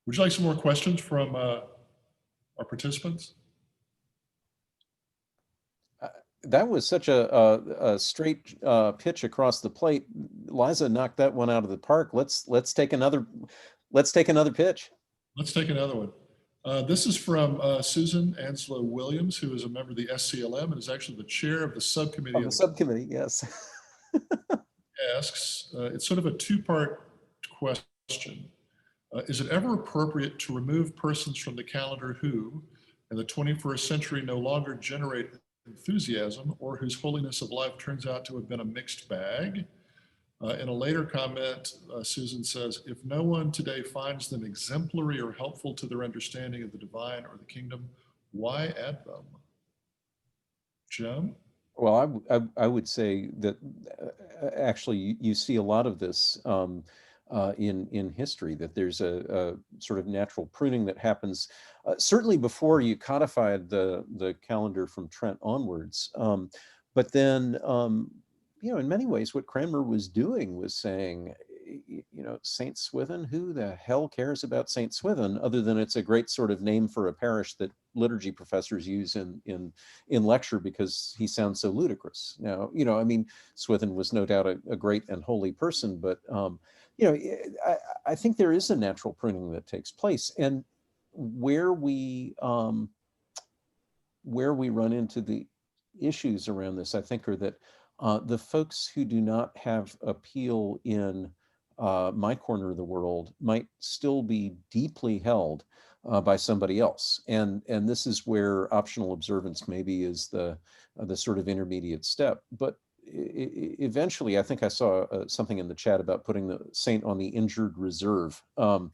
Would you like some more questions from our participants? That was such a straight pitch across the plate. Liza knocked that one out of the park. Let's take another pitch. Let's take another one. This is from Susan Anslow Williams, who is a member of the SCLM and is actually the chair of the subcommittee. Of the subcommittee, yes. Asks, it's sort of a two-part question. Is it ever appropriate to remove persons from the calendar who, in the 21st century, no longer generate enthusiasm or whose holiness of life turns out to have been a mixed bag? In a later comment, Susan says, if no one today finds them exemplary or helpful to their understanding of the divine or the kingdom, why add them? Jim? Well, I would say that actually you see a lot of this in history, that there's a sort of natural pruning that happens certainly before you codified the calendar from Trent onwards. But then, in many ways, what Cranmer was doing was saying, Saint Swithin, who the hell cares about Saint Swithin, other than it's a great sort of name for a parish that liturgy professors use in lecture because he sounds so ludicrous. Now, Swithin was no doubt a great and holy person, but I think there is a natural pruning that takes place, and where we run into the issues around this, I think, are that the folks who do not have appeal in my corner of the world might still be deeply held by somebody else, and this is where optional observance maybe is the sort of intermediate step. But eventually, I think I saw something in the chat about putting the saint on the injured reserve. And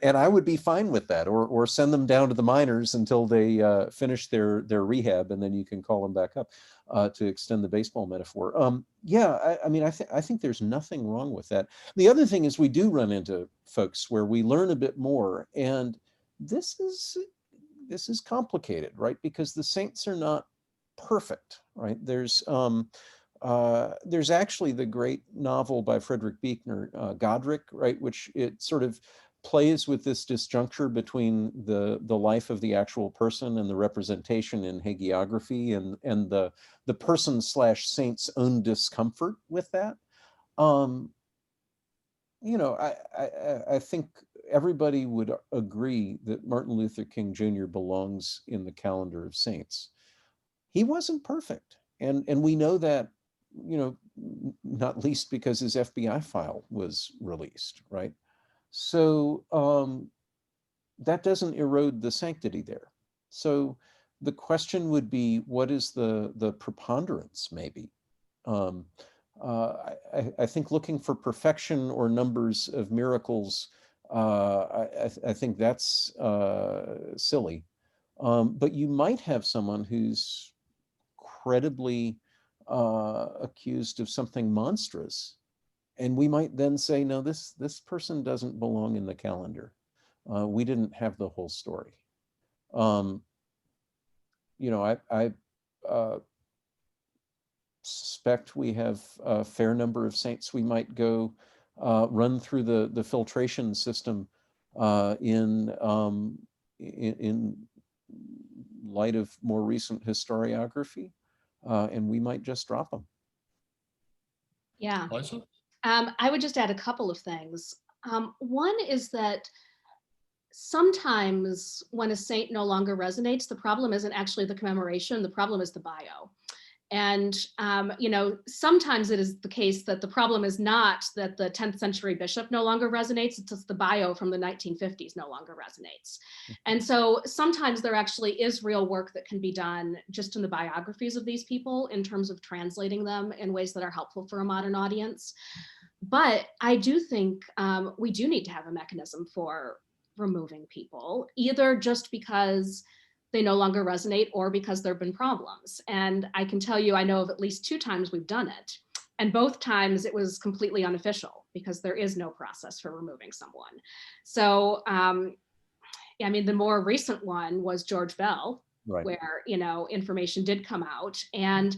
I would be fine with that, or send them down to the minors until they finish their rehab, and then you can call them back up, to extend the baseball metaphor. I think there's nothing wrong with that. The other thing is we do run into folks where we learn a bit more, and this is complicated, right? Because the saints are not perfect, right? There's actually the great novel by Frederick Buechner, Godric, right, which it sort of plays with this disjuncture between the life of the actual person and the representation in hagiography, and the person slash saint's own discomfort with that. You know, I think everybody would agree that Martin Luther King Jr. belongs in the calendar of saints. He wasn't perfect, and we know that, you know, not least because his FBI file was released, right? So that doesn't erode the sanctity there. So the question would be, what is the preponderance, maybe? I think looking for perfection or numbers of miracles, I think that's silly. But you might have someone who's credibly accused of something monstrous, and we might then say, no, this person doesn't belong in the calendar. We didn't have the whole story. You know, I suspect we have a fair number of saints we might go run through the filtration system in light of more recent historiography, and we might just drop them. Yeah. Liza? I would just add a couple of things. One is that sometimes when a saint no longer resonates, the problem isn't actually the commemoration, the problem is the bio. And, you know, sometimes it is the case that the problem is not that the 10th century bishop no longer resonates, it's just the bio from the 1950s no longer resonates. And so sometimes there actually is real work that can be done just in the biographies of these people in terms of translating them in ways that are helpful for a modern audience. But I do think we do need to have a mechanism for removing people, either just because they no longer resonate or because there have been problems. And I can tell you, I know of at least 2 times we've done it. And both times it was completely unofficial because there is no process for removing someone. So, yeah, I mean, the more recent one was George Bell, Right. where, you know, information did come out. And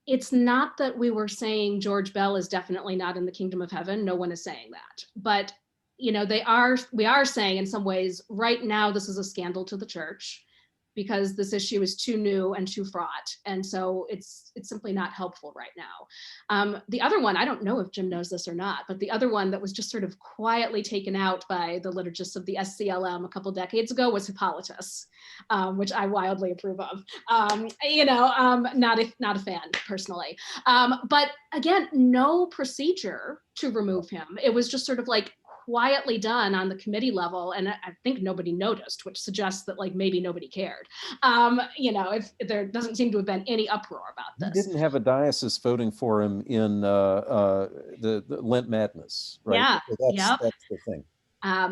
it's not that we were saying George Bell is definitely not in the kingdom of heaven. No one is saying that. But, you know, we are saying in some ways, right now, this is a scandal to the church, because this issue is too new and too fraught. And so it's simply not helpful right now. The other one, I don't know if Jim knows this or not, but the other one that was just sort of quietly taken out by the liturgists of the SCLM a couple decades ago was Hippolytus, which I wildly approve of. You know, not a fan personally. But again, no procedure to remove him. It was just sort of like quietly done on the committee level, and I think nobody noticed, which suggests that like maybe nobody cared. You know, if there doesn't seem to have been any uproar about this. He didn't have a diocese voting for him in the Lent Madness, right? Yeah, So that's the thing.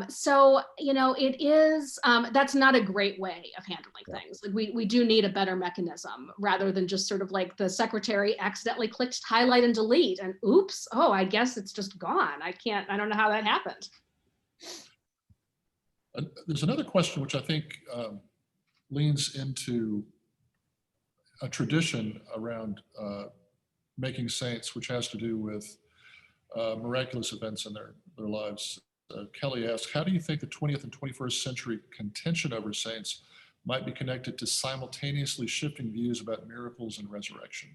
So, you know, it is, that's not a great way of handling things. Like we do need a better mechanism rather than just sort of like the secretary accidentally clicked highlight and delete and oops, oh, I guess it's just gone. I don't know how that happened. There's another question which I think leans into a tradition around making saints, which has to do with miraculous events in their lives. Kelly asks, how do you think the 20th and 21st century contention over saints might be connected to simultaneously shifting views about miracles and resurrection?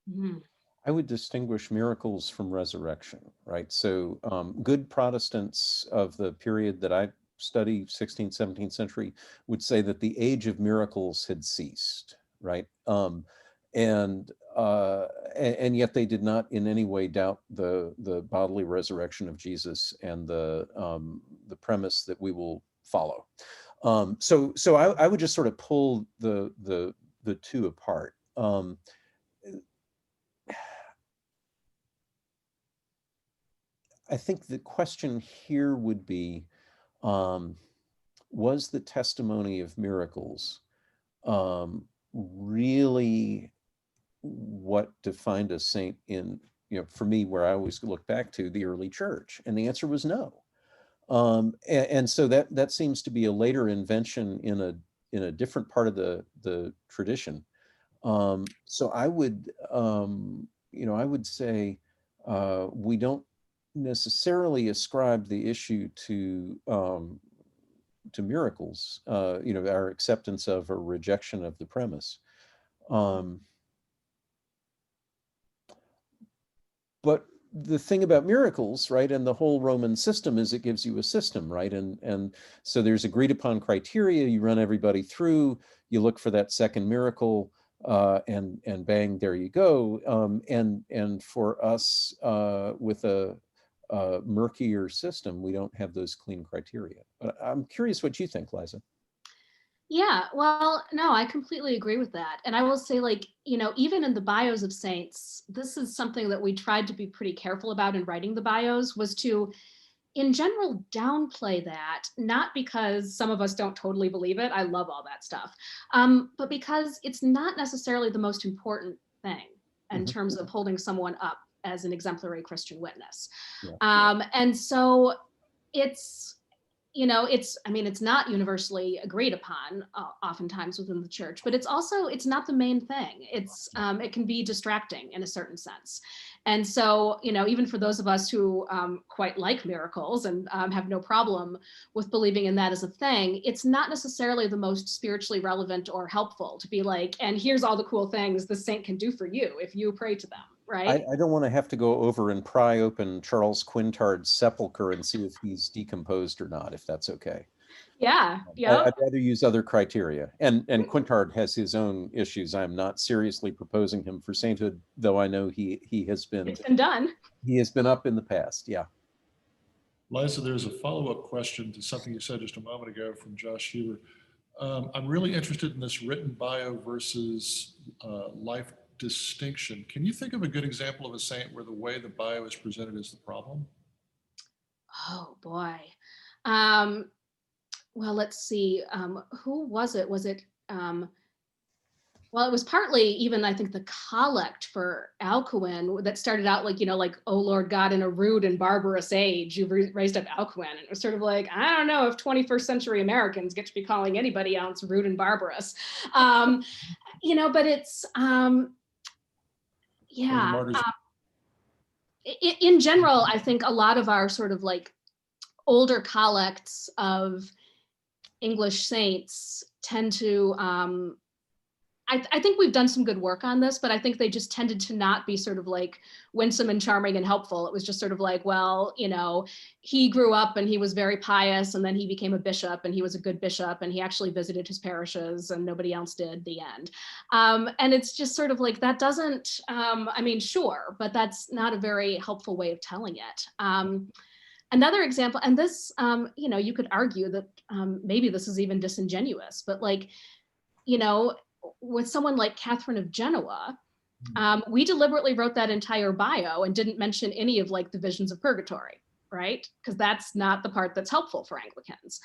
Mm-hmm. I would distinguish miracles from resurrection, right? So good Protestants of the period that I study, 16th, 17th century, would say that the age of miracles had ceased, right? And yet they did not in any way doubt the bodily resurrection of Jesus and the premise that we will follow. So I would just sort of pull the two apart. I think the question here would be, was the testimony of miracles really what defined a saint in, you know, for me, where I always look back to the early church? And the answer was no. And so that seems to be a later invention in a different part of the tradition. So I would, I would say we don't necessarily ascribe the issue to miracles, our acceptance of or rejection of the premise. But the thing about miracles, right, and the whole Roman system is it gives you a system, right? And so there's agreed upon criteria, you run everybody through, you look for that second miracle, and bang, there you go. And for us, with a murkier system, we don't have those clean criteria. But I'm curious what you think, Liza. Yeah, well, no, I completely agree with that. And I will say, like, even in the bios of saints, this is something that we tried to be pretty careful about in writing the bios, was to, in general, downplay that, not because some of us don't totally believe it. I love all that stuff. But because it's not necessarily the most important thing in terms of holding someone up as an exemplary Christian witness. Yeah. And so it's, it's not universally agreed upon oftentimes within the church, but it's not the main thing. It can be distracting in a certain sense. And so, even for those of us who quite like miracles and have no problem with believing in that as a thing, it's not necessarily the most spiritually relevant or helpful to be like, and here's all the cool things the saint can do for you if you pray to them. Right? I don't want to have to go over and pry open Charles Quintard's sepulcher and see if he's decomposed or not, if that's okay. Yeah. I'd rather use other criteria. And Quintard has his own issues. I'm not seriously proposing him for sainthood, though I know he has been. It's been done. He has been up in the past. Yeah. Liza, there's a follow-up question to something you said just a moment ago from Josh Huber. I'm really interested in this written bio versus life distinction. Can you think of a good example of a saint where the way the bio is presented is the problem? Oh boy. Well, let's see. Who was it? Was it? Well, it was partly even, I think, the collect for Alcuin that started out like, oh Lord God, in a rude and barbarous age, you've raised up Alcuin. And it was sort of like, I don't know if 21st century Americans get to be calling anybody else rude and barbarous. But it's, yeah. In general, I think a lot of our sort of like older collects of English saints tend to, I think we've done some good work on this, but I think they just tended to not be sort of like winsome and charming and helpful. It was just sort of like, well, he grew up and he was very pious and then he became a bishop and he was a good bishop and he actually visited his parishes and nobody else did, the end. And it's just sort of like, that doesn't, sure, but that's not a very helpful way of telling it. Another example, and this, you could argue that maybe this is even disingenuous, but like, with someone like Catherine of Genoa, we deliberately wrote that entire bio and didn't mention any of like the visions of purgatory, right? Because that's not the part that's helpful for Anglicans.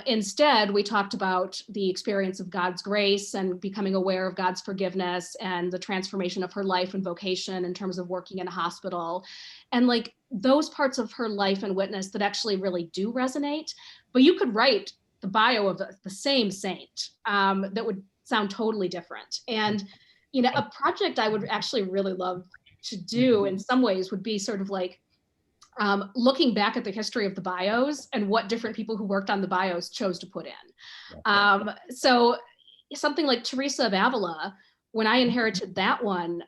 Instead, we talked about the experience of God's grace and becoming aware of God's forgiveness and the transformation of her life and vocation in terms of working in a hospital. And like those parts of her life and witness that actually really do resonate. But you could write the bio of the same saint that would sound totally different. And, a project I would actually really love to do in some ways would be sort of like looking back at the history of the bios and what different people who worked on the bios chose to put in. So something like Teresa of Avila, when I inherited that one,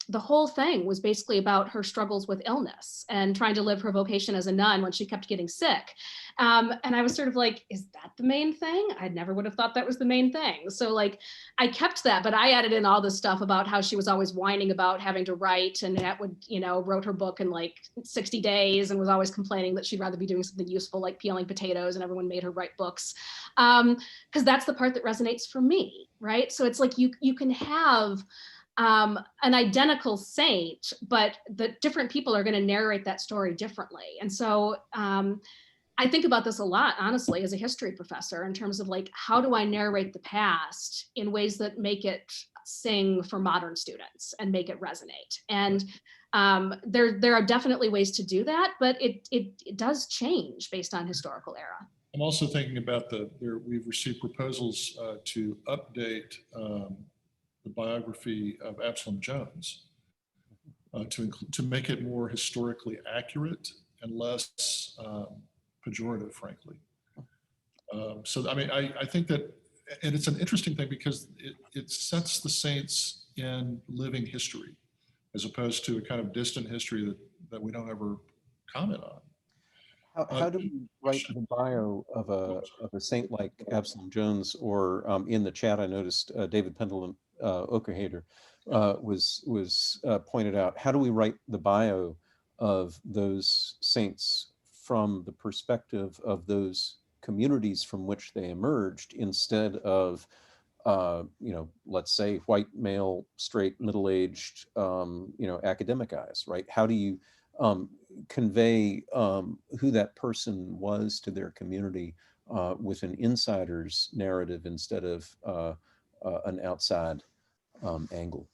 the whole thing was basically about her struggles with illness and trying to live her vocation as a nun when she kept getting sick. And I was sort of like, is that the main thing? I never would have thought that was the main thing. So like, I kept that, but I added in all this stuff about how she was always whining about having to write and that would, wrote her book in like 60 days and was always complaining that she'd rather be doing something useful like peeling potatoes and everyone made her write books. Because that's the part that resonates for me, right? So it's like you can have an identical saint, but the different people are going to narrate that story differently. And so I think about this a lot, honestly, as a history professor, in terms of like, how do I narrate the past in ways that make it sing for modern students and make it resonate? And there are definitely ways to do that, but it does change based on historical era. I'm also thinking about we've received proposals to update the biography of Absalom Jones to make it more historically accurate and less pejorative, frankly. So, I mean, I think that, and it's an interesting thing because it sets the saints in living history as opposed to a kind of distant history that we don't ever comment on. How do we write the bio of a saint like Absalom Jones? Or in the chat, I noticed David Pendleton Okahader was pointed out. How do we write the bio of those saints from the perspective of those communities from which they emerged, instead of let's say white male, straight, middle-aged, academic guys, right? How do you convey who that person was to their community with an insider's narrative instead of an outside angle?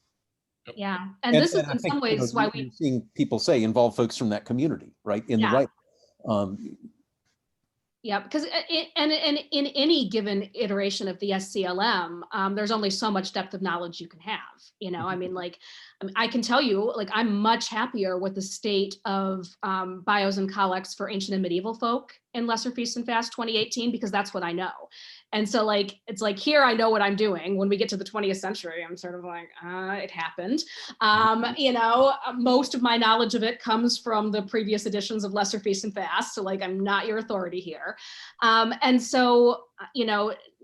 Yeah, and this is I in think, some ways why you're we, seeing people say involve folks from that community, right? In the yeah. right. Yeah, because and in any given iteration of the SCLM, there's only so much depth of knowledge you can have. I mean, I can tell you, I'm much happier with the state of bios and collects for ancient and medieval folk in Lesser Feast and Fast 2018, because that's what I know. And so it's like here I know what I'm doing. When we get to the 20th century, I'm sort of like, it happened. Most of my knowledge of it comes from the previous editions of Lesser Feast and Fast. So I'm not your authority here. And so,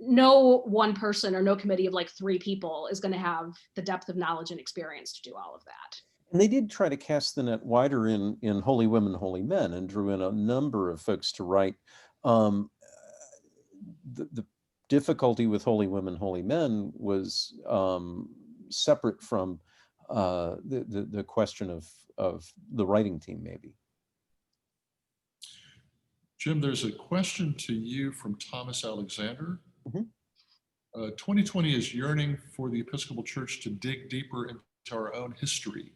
no one person or no committee of 3 people is going to have the depth of knowledge and experience to do all of that. And they did try to cast the net wider in Holy Women, Holy Men, and drew in a number of folks to write. The difficulty with Holy Women, Holy Men was separate from the question of the writing team, maybe. Jim, there's a question to you from Thomas Alexander. Mm-hmm. 2020 is yearning for the Episcopal Church to dig deeper into our own history.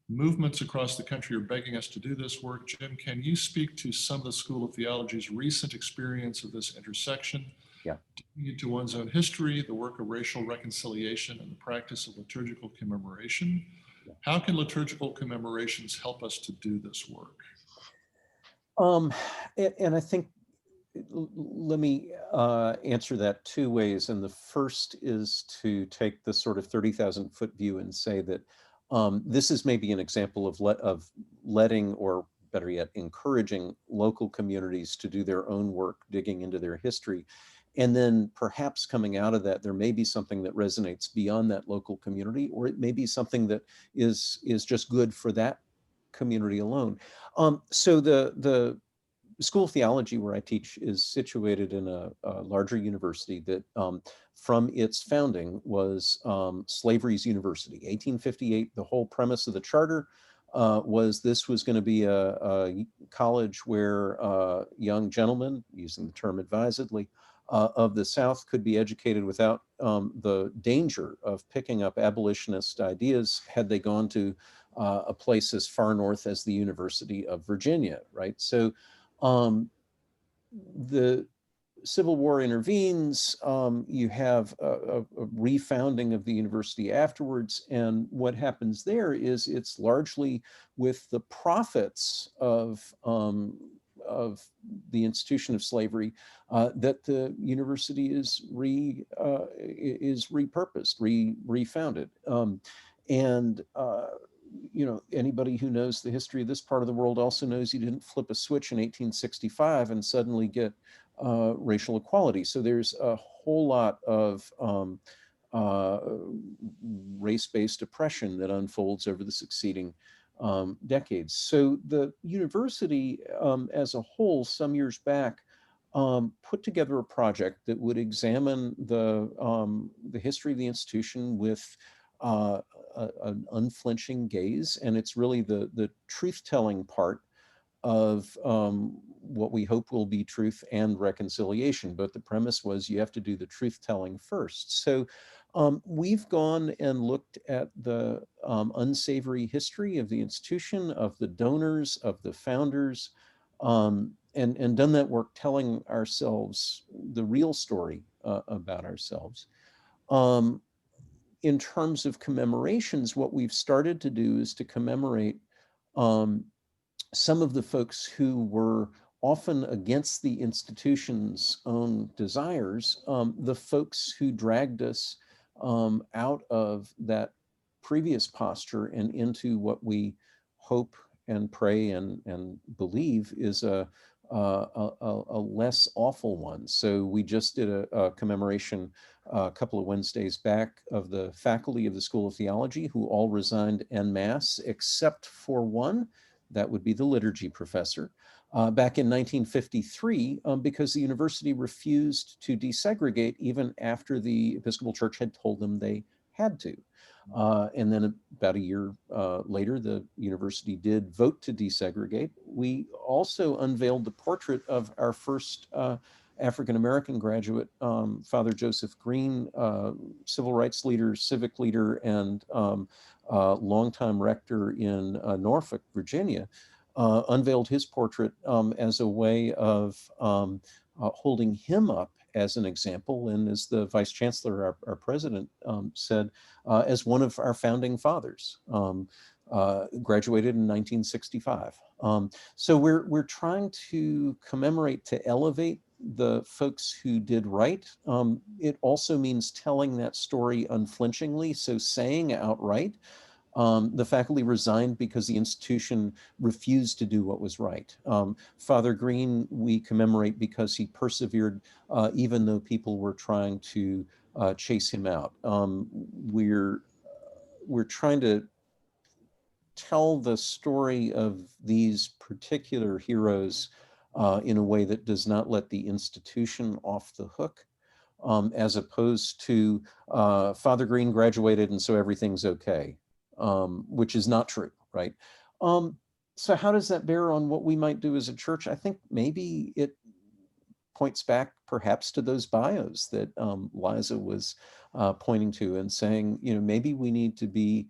Movements across the country are begging us to do this work. Jim, can you speak to some of the School of Theology's recent experience of this intersection? Yeah. Digging into one's own history, the work of racial reconciliation, and the practice of liturgical commemoration. Yeah. How can liturgical commemorations help us to do this work? And I think, let me answer that 2 ways. And the first is to take the sort of 30,000-foot view and say that this is maybe an example of letting, or better yet, encouraging local communities to do their own work, digging into their history. And then perhaps coming out of that, there may be something that resonates beyond that local community, or it may be something that is just good for that community alone. So the School of Theology, where I teach, is situated in a larger university that from its founding was slavery's university. 1858, the whole premise of the charter was this was going to be a college where young gentlemen, using the term advisedly, of the South could be educated without the danger of picking up abolitionist ideas had they gone to a place as far north as the University of Virginia, right? So the Civil War intervenes, you have a refounding of the university afterwards, and what happens there is it's largely with the profits of the institution of slavery that the university is repurposed, refounded. Anybody who knows the history of this part of the world also knows you didn't flip a switch in 1865 and suddenly get racial equality. So there's a whole lot of race-based oppression that unfolds over the succeeding decades. So the university as a whole, some years back, put together a project that would examine the history of the institution with an unflinching gaze, and it's really the truth-telling part of what we hope will be truth and reconciliation. But the premise was you have to do the truth-telling first. So we've gone and looked at the unsavory history of the institution, of the donors, of the founders, and done that work telling ourselves the real story about ourselves. in terms of commemorations, what we've started to do is to commemorate some of the folks who were often against the institution's own desires, the folks who dragged us out of that previous posture and into what we hope and pray and believe is a less awful one. So we just did a commemoration a couple of Wednesdays back of the faculty of the School of Theology who all resigned en masse except for one. That would be the liturgy professor, back in 1953, because the university refused to desegregate even after the Episcopal Church had told them they had to. And then about a year later, the university did vote to desegregate. We also unveiled the portrait of our first African-American graduate, Father Joseph Green, civil rights leader, civic leader, and longtime rector in Norfolk, Virginia, unveiled his portrait as a way of holding him up as an example, and as the Vice Chancellor, our president, said, as one of our founding fathers, graduated in 1965. So we're trying to commemorate, to elevate the folks who did right. It also means telling that story unflinchingly, so saying outright, the faculty resigned because the institution refused to do what was right. Father Green, we commemorate because he persevered even though people were trying to chase him out. We're trying to tell the story of these particular heroes in a way that does not let the institution off the hook, as opposed to Father Green graduated and so everything's okay. Which is not true, right? So how does that bear on what we might do as a church? I think maybe it points back perhaps to those bios that Liza was pointing to and saying, maybe we need to be,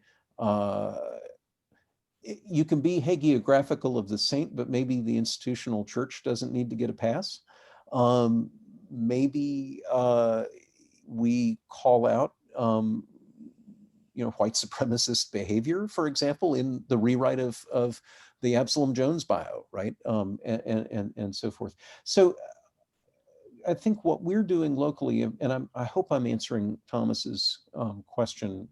you can be hagiographical of the saint, but maybe the institutional church doesn't need to get a pass. Maybe we call out white supremacist behavior, for example, in the rewrite of the Absalom Jones bio, right? And so forth. So I think what we're doing locally, and I hope I'm answering Thomas's question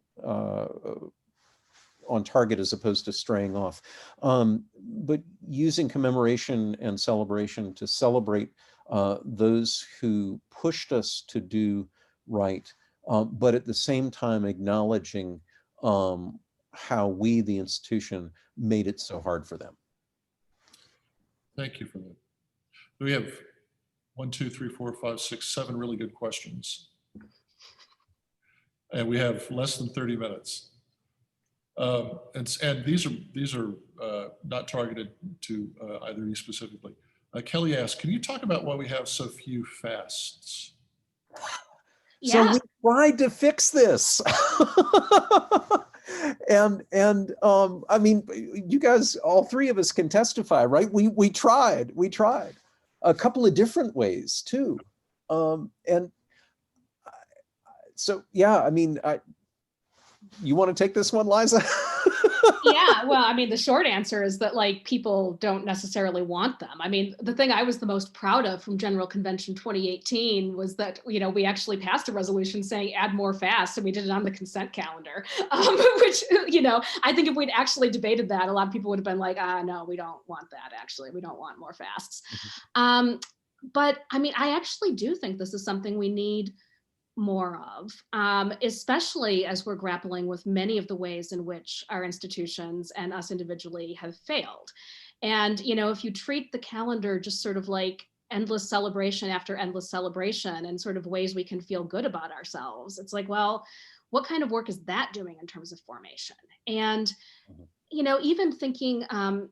on target as opposed to straying off, but using commemoration and celebration to celebrate those who pushed us to do right, but at the same time acknowledging how we, the institution, made it so hard for them. Thank you for that. We have 1, 2, 3, 4, 5, 6, 7 really good questions. And we have less than 30 minutes. And these are not targeted to either of you specifically. Kelly asked, can you talk about why we have so few fasts? Yeah. So we tried to fix this. and I mean, you guys, all three of us can testify, right? We tried a couple of different ways too. And so, yeah, I mean, you want to take this one, Liza? Yeah, well, I mean, the short answer is that people don't necessarily want them. I mean, the thing I was the most proud of from General Convention 2018 was that, we actually passed a resolution saying add more fasts, and we did it on the consent calendar, which, I think if we'd actually debated that, a lot of people would have been like, no, we don't want that, actually. We don't want more fasts. But I mean, I actually do think this is something we need more of, especially as we're grappling with many of the ways in which our institutions and us individually have failed. And, if you treat the calendar just sort of like endless celebration after endless celebration and sort of ways we can feel good about ourselves, it's like, well, what kind of work is that doing in terms of formation? And, even thinking, I'm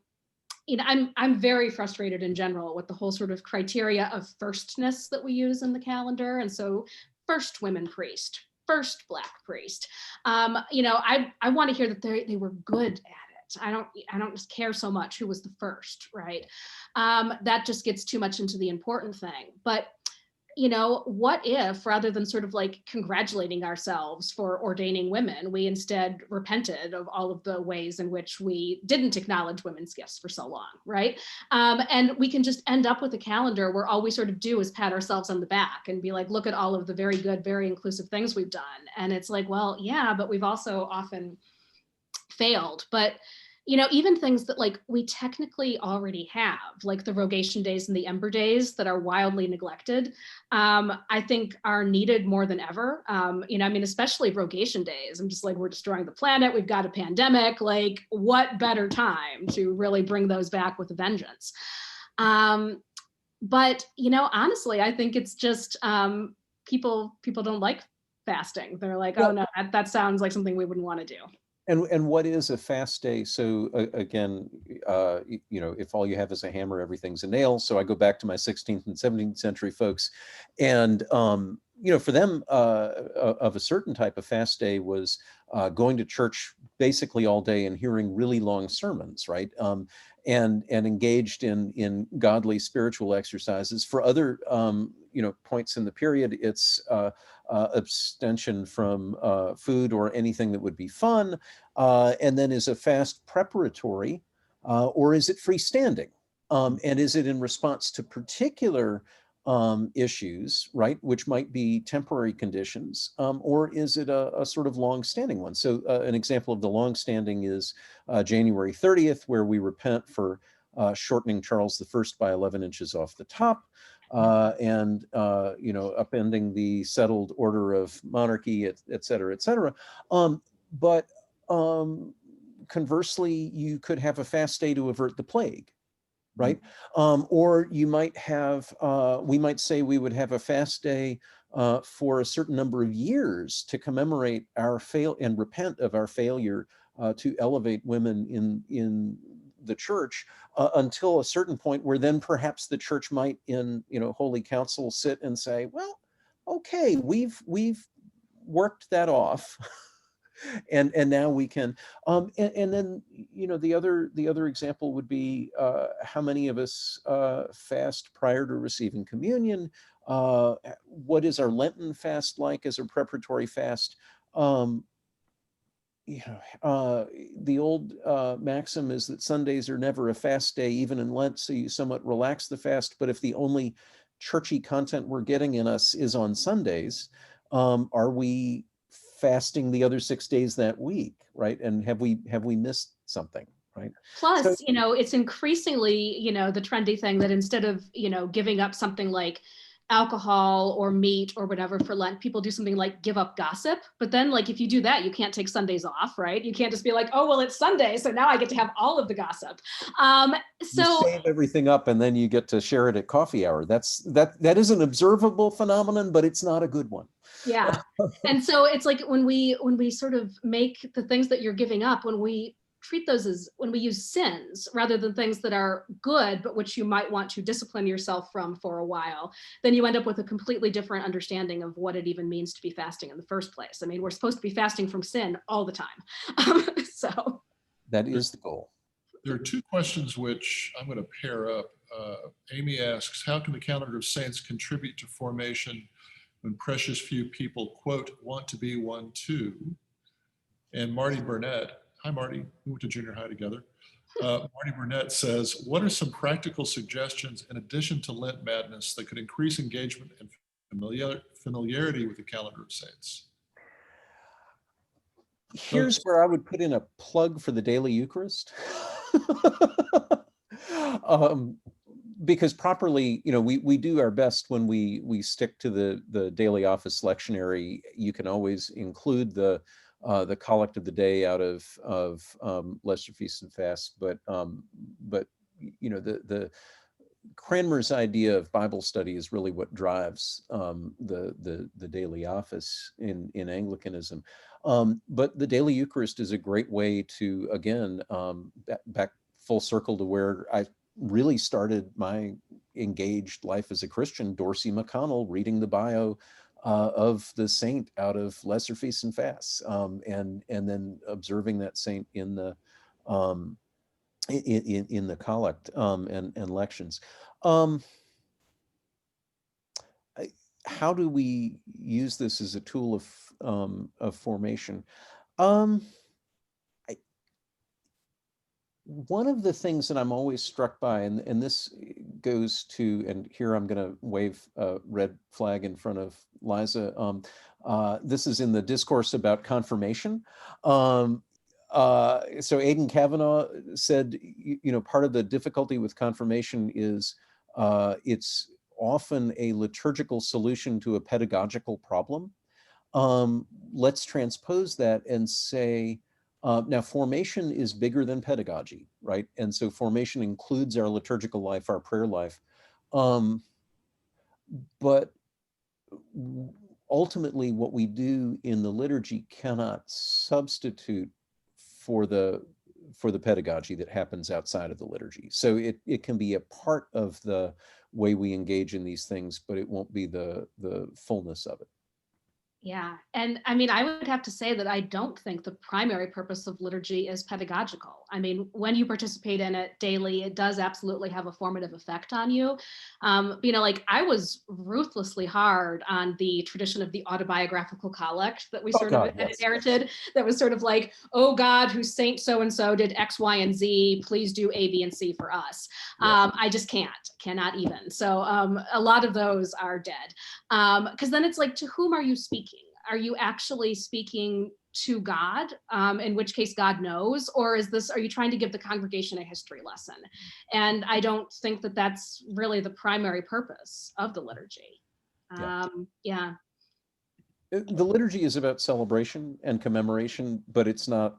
very frustrated in general with the whole sort of criteria of firstness that we use in the calendar. And so first women priest, first Black priest. I want to hear that they were good at it. I don't just care so much who was the first, right? That just gets too much into the important thing. But you know, what if rather than sort of like congratulating ourselves for ordaining women, we instead repented of all of the ways in which we didn't acknowledge women's gifts for so long, right? And we can just end up with a calendar where all we sort of do is pat ourselves on the back and be like, look at all of the very good, very inclusive things we've done. And it's like, well, yeah, but we've also often failed. But you know, even things that like we technically already have, like the Rogation days and the Ember days that are wildly neglected, I think are needed more than ever. You know, I mean, especially Rogation days. I'm just like, we're destroying the planet. We've got a pandemic. Like, what better time to really bring those back with a vengeance? But you know, honestly, I think it's just people don't like fasting. They're like, oh no, that sounds like something we wouldn't want to do. And what is a fast day? So again, you know, if all you have is a hammer, everything's a nail. So I go back to my 16th and 17th century folks, and you know, for them, of a certain type of fast day was going to church basically all day and hearing really long sermons, right? And engaged in godly spiritual exercises. For other you know, points in the period, it's abstention from food or anything that would be fun. And then is a fast preparatory, or is it freestanding? And is it in response to particular issues, right, which might be temporary conditions, or is it a sort of long-standing one? So an example of the long-standing is January 30th, where we repent for shortening Charles I by 11 inches off the top, and you know, upending the settled order of monarchy, et cetera, et cetera. But conversely, you could have a fast day to avert the plague, right? Or you might have, we might say we would have a fast day for a certain number of years to commemorate our fail and repent of our failure to elevate women in the church until a certain point where then perhaps the church might in, you know, holy council sit and say, well, okay, we've worked that off. And now we can, and then, you know, the other example would be how many of us fast prior to receiving communion? What is our Lenten fast like as a preparatory fast? You know, the old maxim is that Sundays are never a fast day, even in Lent, so you somewhat relax the fast. But if the only churchy content we're getting in us is on Sundays, are we fasting the other 6 days that week, right? And have we missed something, right? Plus, So, you know, it's increasingly, you know, the trendy thing that instead of, you know, giving up something like alcohol or meat or whatever for Lent, people do something like give up gossip. But then, like, if you do that, you can't take Sundays off, right? You can't just be like, oh, well, it's Sunday, so now I get to have all of the gossip. you save everything up and then you get to share it at coffee hour. That is an observable phenomenon, but it's not a good one. Yeah. And so it's like when we sort of make the things that you're giving up, when we treat those as, when we use sins rather than things that are good, but which you might want to discipline yourself from for a while, then you end up with a completely different understanding of what it even means to be fasting in the first place. I mean, we're supposed to be fasting from sin all the time. So that is the goal. There are two questions which I'm going to pair up. Amy asks, how can the calendar of saints contribute to formation when precious few people, quote, want to be one too? And Marty Burnett, hi Marty, we went to junior high together. Marty Burnett says, what are some practical suggestions in addition to Lent madness that could increase engagement and familiarity with the calendar of saints? Here's where I would put in a plug for the Daily Eucharist. Because properly, you know, we do our best when we stick to the daily office lectionary. You can always include the collect of the day out of Lesser Feasts and Fasts, but you know, the Cranmer's idea of Bible study is really what drives the daily office in Anglicanism. But the daily Eucharist is a great way to, again, back full circle to where I really started my engaged life as a Christian, Dorsey McConnell, reading the bio of the saint out of Lesser Feasts and Fasts, and then observing that saint in the in the collect and lections. how do we use this as a tool of formation? One of the things that I'm always struck by, and this goes to, and here I'm going to wave a red flag in front of Liza. This is in the discourse about confirmation. So Aidan Kavanaugh said, part of the difficulty with confirmation is it's often a liturgical solution to a pedagogical problem. Let's transpose that and say, now formation is bigger than pedagogy, right? And so formation includes our liturgical life, our prayer life. But ultimately what we do in the liturgy cannot substitute for the pedagogy that happens outside of the liturgy. So it can be a part of the way we engage in these things, but it won't be the fullness of it. Yeah, and I mean, I would have to say that I don't think the primary purpose of liturgy is pedagogical. I mean, when you participate in it daily, it does absolutely have a formative effect on you. Like I was ruthlessly hard on the tradition of the autobiographical collect that we sort of inherited. That was sort of like, oh God, who's saint so-and-so did X, Y, and Z, please do A, B, and C for us. I just cannot even. So a lot of those are dead. Because then it's like, to whom are you speaking? Are you actually speaking to God, in which case God knows, or are you trying to give the congregation a history lesson? And I don't think that that's really the primary purpose of the liturgy. Yeah. The liturgy is about celebration and commemoration, but it's not,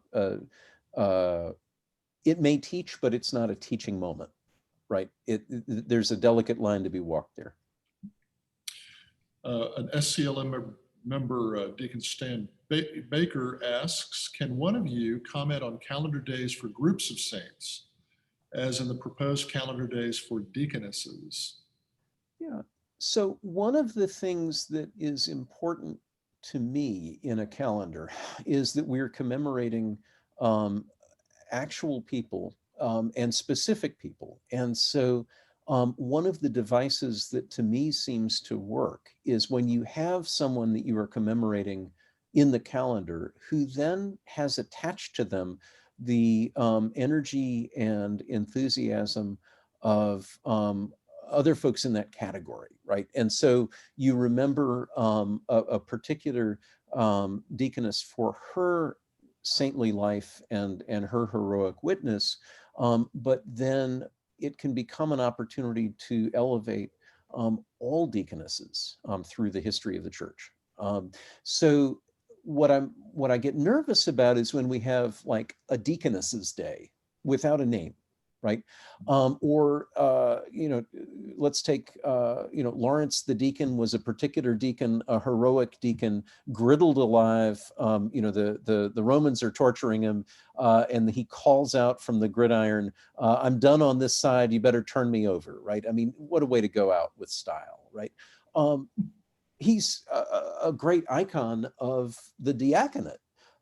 it may teach, but it's not a teaching moment, right? There's a delicate line to be walked there. An SCLM member, Deacon Stan Baker asks, can one of you comment on calendar days for groups of saints, as in the proposed calendar days for deaconesses? Yeah, so one of the things that is important to me in a calendar is that we're commemorating actual people and specific people. And so one of the devices that to me seems to work is when you have someone that you are commemorating in the calendar who then has attached to them the energy and enthusiasm of other folks in that category, right? And so you remember a particular deaconess for her saintly life and her heroic witness, but then it can become an opportunity to elevate all deaconesses through the history of the church. So what I get nervous about is when we have like a deaconess's day without a name, right? Let's take, Lawrence the deacon was a particular deacon, a heroic deacon, griddled alive. The Romans are torturing him, and he calls out from the gridiron, I'm done on this side, you better turn me over, right? I mean, what a way to go out with style, right? He's a great icon of the diaconate.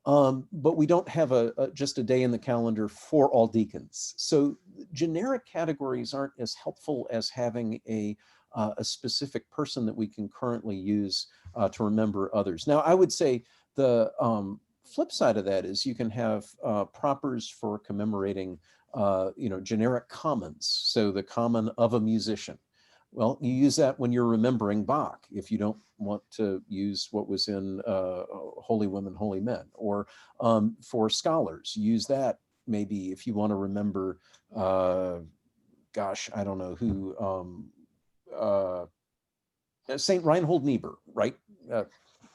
But we don't have just a day in the calendar for all deacons. So generic categories aren't as helpful as having a specific person that we can currently use to remember others. Now, I would say the flip side of that is you can have propers for commemorating, generic commons. So the common of a musician. Well, you use that when you're remembering Bach, if you don't want to use what was in Holy Women, Holy Men, or for scholars, use that maybe if you want to remember, I don't know who, Saint Reinhold Niebuhr, right?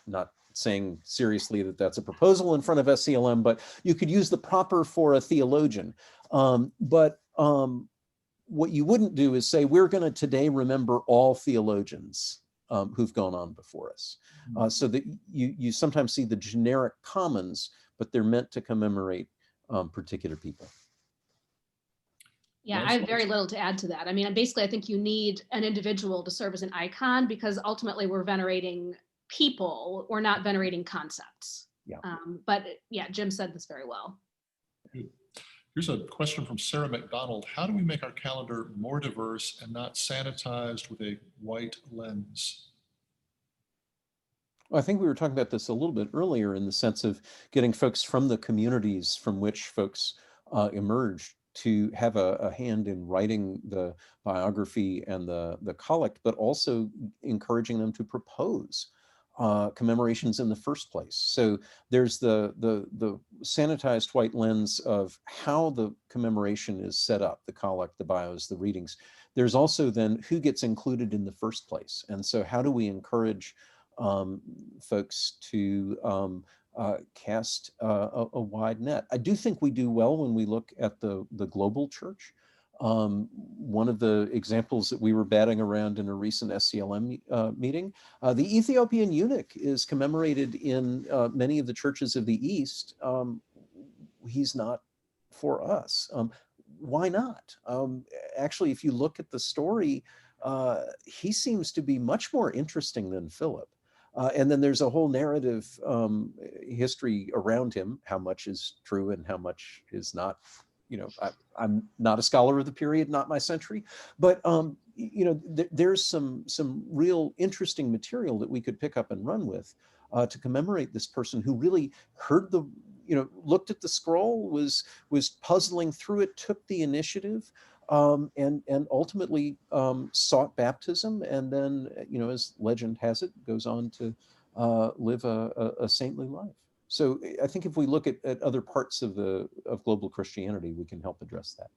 Not saying seriously that that's a proposal in front of SCLM, but you could use the proper for a theologian. What you wouldn't do is say, we're going to today remember all theologians who've gone on before us. So that you sometimes see the generic commons, but they're meant to commemorate particular people. Yeah, I have very little to add to that. I mean, basically, I think you need an individual to serve as an icon because ultimately we're venerating people, we're not venerating concepts. Yeah. But yeah, Jim said this very well. Good. Here's a question from Sarah McDonald. How do we make our calendar more diverse and not sanitized with a white lens? I think we were talking about this a little bit earlier in the sense of getting folks from the communities from which folks emerged to have a hand in writing the biography and the collect, but also encouraging them to propose commemorations in the first place. So there's the sanitized white lens of how the commemoration is set up, the collect, the bios, the readings. There's also then who gets included in the first place. And so how do we encourage folks to cast a wide net? I do think we do well when we look at the global church. One of the examples that we were batting around in a recent SCLM meeting, the Ethiopian eunuch is commemorated in many of the churches of the East. He's not for us. Why not? Actually, if you look at the story, he seems to be much more interesting than Philip. And then there's a whole narrative history around him, how much is true and how much is not. You know, I'm not a scholar of the period, not my century, but you know, there's some real interesting material that we could pick up and run with to commemorate this person who really heard the, you know, looked at the scroll, was puzzling through it, took the initiative, and ultimately sought baptism, and then, you know, as legend has it, goes on to live a saintly life. So I think if we look at other parts of global Christianity, we can help address that.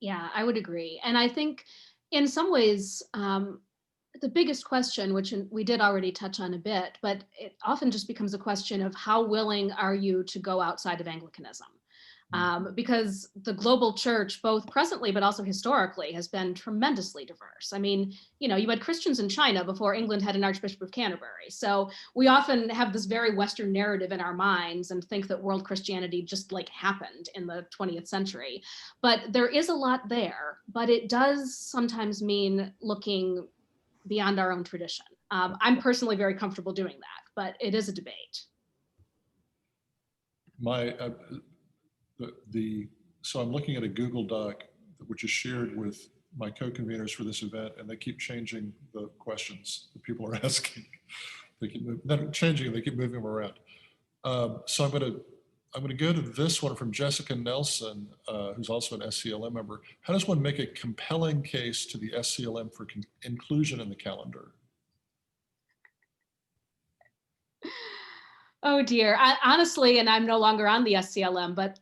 Yeah, I would agree. And I think in some ways, the biggest question, which we did already touch on a bit, but it often just becomes a question of how willing are you to go outside of Anglicanism? Because the global church, both presently but also historically, has been tremendously diverse. I mean, you know, you had Christians in China before England had an Archbishop of Canterbury. So we often have this very Western narrative in our minds and think that world Christianity just like happened in the 20th century. But there is a lot there, but it does sometimes mean looking beyond our own tradition. I'm personally very comfortable doing that, but it is a debate. So I'm looking at a Google Doc which is shared with my co-conveners for this event, and they keep changing the questions that people are asking. They keep not changing, they keep moving them around. So I'm going to go to this one from Jessica Nelson, who's also an SCLM member. How does one make a compelling case to the SCLM for inclusion in the calendar? Oh dear, honestly, and I'm no longer on the SCLM, but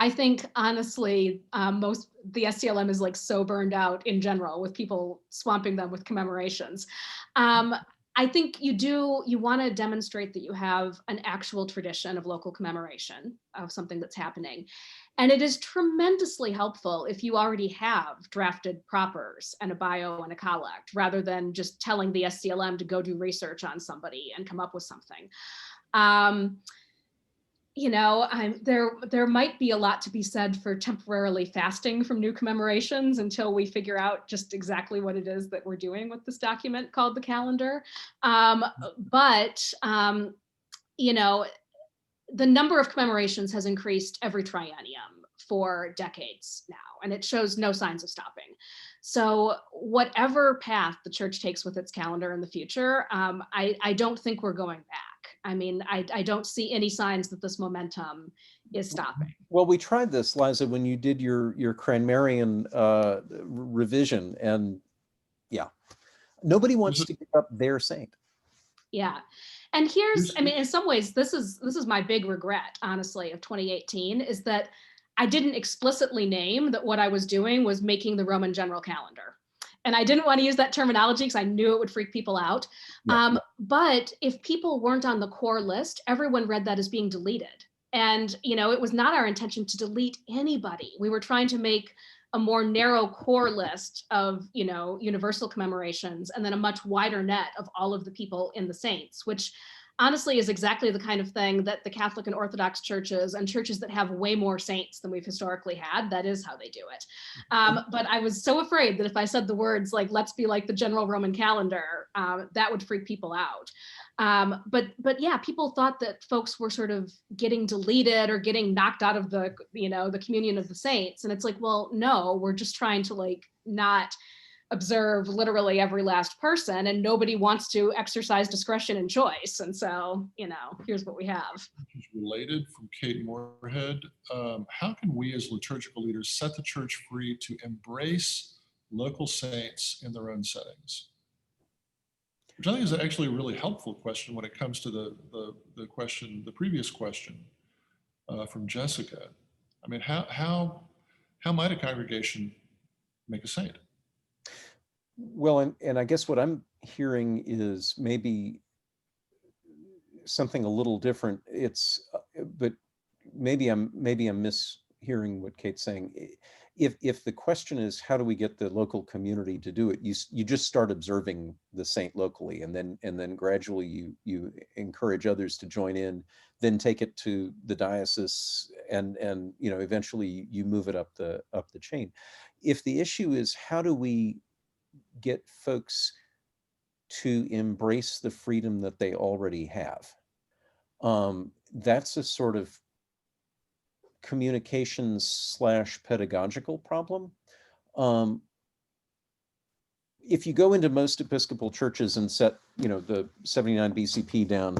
I think honestly, the SCLM is like so burned out in general with people swamping them with commemorations. I think you want to demonstrate that you have an actual tradition of local commemoration of something that's happening. And it is tremendously helpful if you already have drafted propers and a bio and a collect, rather than just telling the SCLM to go do research on somebody and come up with something. You know, there might be a lot to be said for temporarily fasting from new commemorations until we figure out just exactly what it is that we're doing with this document called the calendar. You know, the number of commemorations has increased every triennium for decades now, and it shows no signs of stopping. So whatever path the church takes with its calendar in the future, I don't think we're going back. I mean, I don't see any signs that this momentum is stopping. Well, we tried this, Liza, when you did your Cranmerian revision, and yeah, nobody wants to give up their saint. Yeah. And I mean, in some ways, this is my big regret, honestly, of 2018, is that I didn't explicitly name that what I was doing was making the Roman general calendar. And I didn't want to use that terminology because I knew it would freak people out. Yeah. But if people weren't on the core list, everyone read that as being deleted. And, you know, it was not our intention to delete anybody. We were trying to make a more narrow core list of, you know, universal commemorations, and then a much wider net of all of the people in the saints, which honestly is exactly the kind of thing that the Catholic and Orthodox churches and churches that have way more saints than we've historically had, that is how they do it. But I was so afraid that if I said the words like, let's be like the general Roman calendar, that would freak people out. But yeah, people thought that folks were sort of getting deleted or getting knocked out of the, you know, the communion of the saints. And it's like, well, no, we're just trying to like not observe literally every last person, and nobody wants to exercise discretion and choice. And so, here's what we have. Related from Kate Moorhead. How can we as liturgical leaders set the church free to embrace local saints in their own settings? Which I think is actually a really helpful question when it comes to the previous question from Jessica. I mean, how might a congregation make a saint? Well, and I guess what I'm hearing is maybe something a little different. But maybe I'm mishearing what Kate's saying. If the question is how do we get the local community to do it, you just start observing the saint locally, and then gradually you encourage others to join in, then take it to the diocese, and eventually you move it up the chain. If the issue is how do we get folks to embrace the freedom that they already have, that's a sort of communications / pedagogical problem. If you go into most Episcopal churches and set, the 79 BCP down,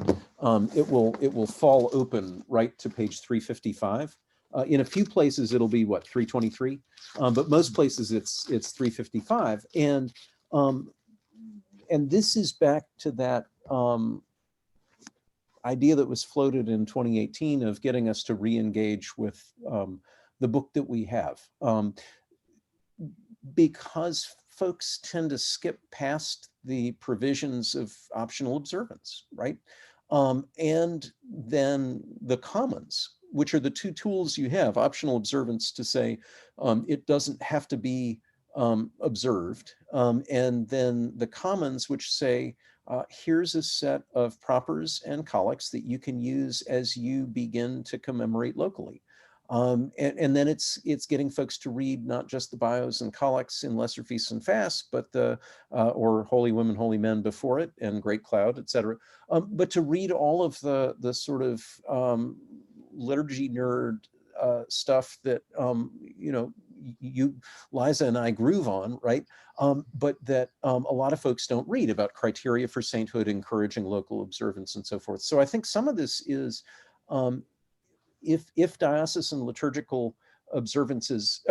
it will fall open right to page 355. In a few places it'll be 323, but most places it's 355, and this is back to that idea that was floated in 2018 of getting us to re-engage with the book that we have, because folks tend to skip past the provisions of optional observance, right? And then the commons, which are the two tools you have: optional observance to say it doesn't have to be observed, and then the commons, which say here's a set of propers and collects that you can use as you begin to commemorate locally. And then it's getting folks to read not just the bios and collects in Lesser Feasts and Fasts, but or Holy Women, Holy Men before it, and Great Cloud, etc. But to read all of the sort of liturgy nerd stuff that you, Liza, and I groove on, right? But that a lot of folks don't read about criteria for sainthood, encouraging local observance, and so forth. So I think some of this is, if diocesan liturgical observances,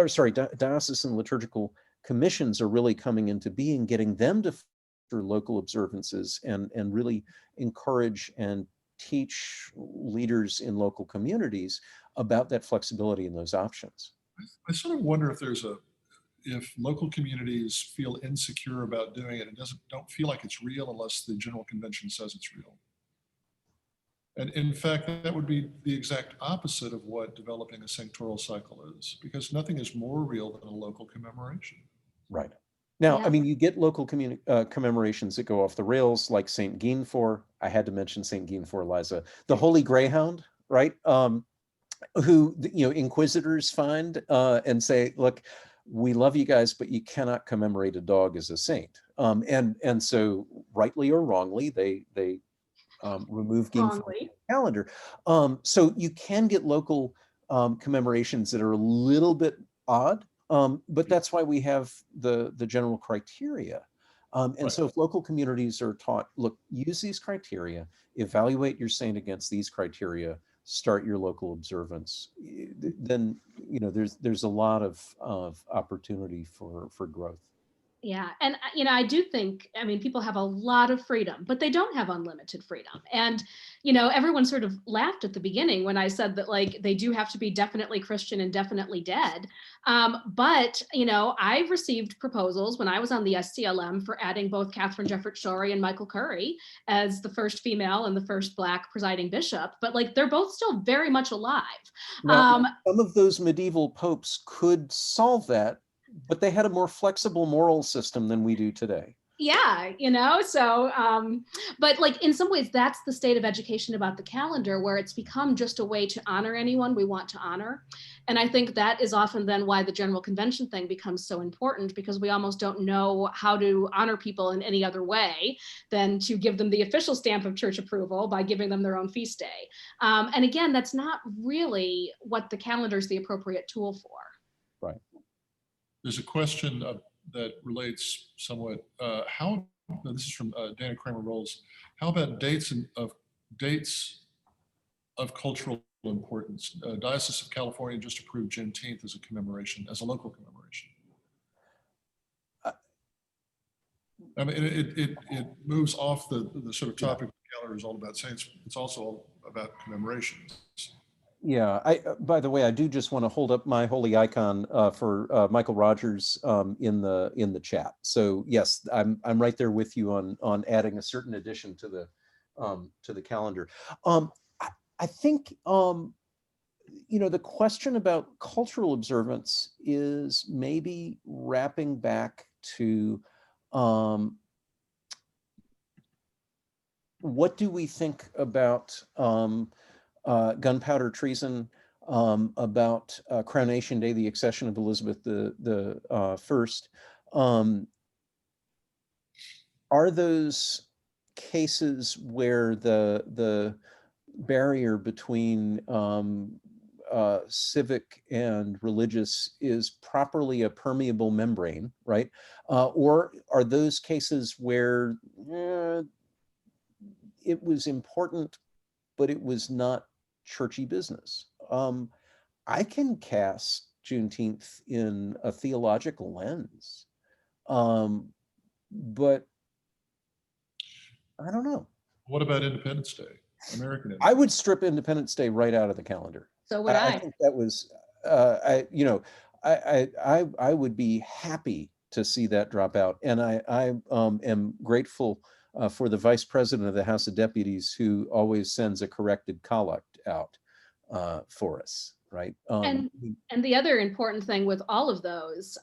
diocesan liturgical commissions are really coming into being, getting them to foster local observances and really encourage and teach leaders in local communities about that flexibility and those options. I sort of wonder if local communities feel insecure about doing it and don't feel like it's real unless the General Convention says it's real. And in fact, that would be the exact opposite of what developing a sanctoral cycle is, because nothing is more real than a local commemoration. Right. Now, Yeah. I mean, you get local commemorations that go off the rails, like St. Guinefort. I had to mention St. Guinefort, Liza. The Holy Greyhound, right? Who, inquisitors find and say, look, we love you guys, but you cannot commemorate a dog as a saint. And so, rightly or wrongly, they remove Guinefort from the calendar. So you can get local commemorations that are a little bit odd, but that's why we have the general criteria. And Right. so if local communities are taught, look, use these criteria, evaluate your saint against these criteria, start your local observance, then there's a lot of opportunity for growth. Yeah. And, I do think, people have a lot of freedom, but they don't have unlimited freedom. And, everyone sort of laughed at the beginning when I said that, they do have to be definitely Christian and definitely dead. But, I've received proposals when I was on the SCLM for adding both Catherine Jefferts Schori and Michael Curry as the first female and the first Black presiding bishop. But, they're both still very much alive. Now, some of those medieval popes could solve that, but they had a more flexible moral system than we do today. Yeah, so, but in some ways, that's the state of education about the calendar, where it's become just a way to honor anyone we want to honor. And I think that is often then why the General Convention thing becomes so important, because we almost don't know how to honor people in any other way than to give them the official stamp of church approval by giving them their own feast day. And again, that's not really what the calendar is the appropriate tool for. There's a question that relates somewhat. How, this is from Dana Kramer Rolls. How about dates of cultural importance? Diocese of California just approved Juneteenth as a commemoration, as a local commemoration. I mean, it moves off the sort of topic the calendar is all about saints. It's also all about commemorations. Yeah, by the way, I do just want to hold up my holy icon for Michael Rogers in the chat. So yes, I'm right there with you on adding a certain addition to the calendar. I think the question about cultural observance is maybe wrapping back to what do we think about gunpowder treason, about Coronation Day, the accession of Elizabeth the First. Are those cases where the barrier between civic and religious is properly a permeable membrane, right? Or are those cases where it was important, but it was not churchy business? I can cast Juneteenth in a theological lens, but I don't know. What about Independence Day, American Independence? I would strip Independence Day right out of the calendar. So would I. I think that was, I would be happy to see that drop out, and I am grateful for the Vice President of the House of Deputies who always sends a corrected collect out for us, right? And the other important thing with all of those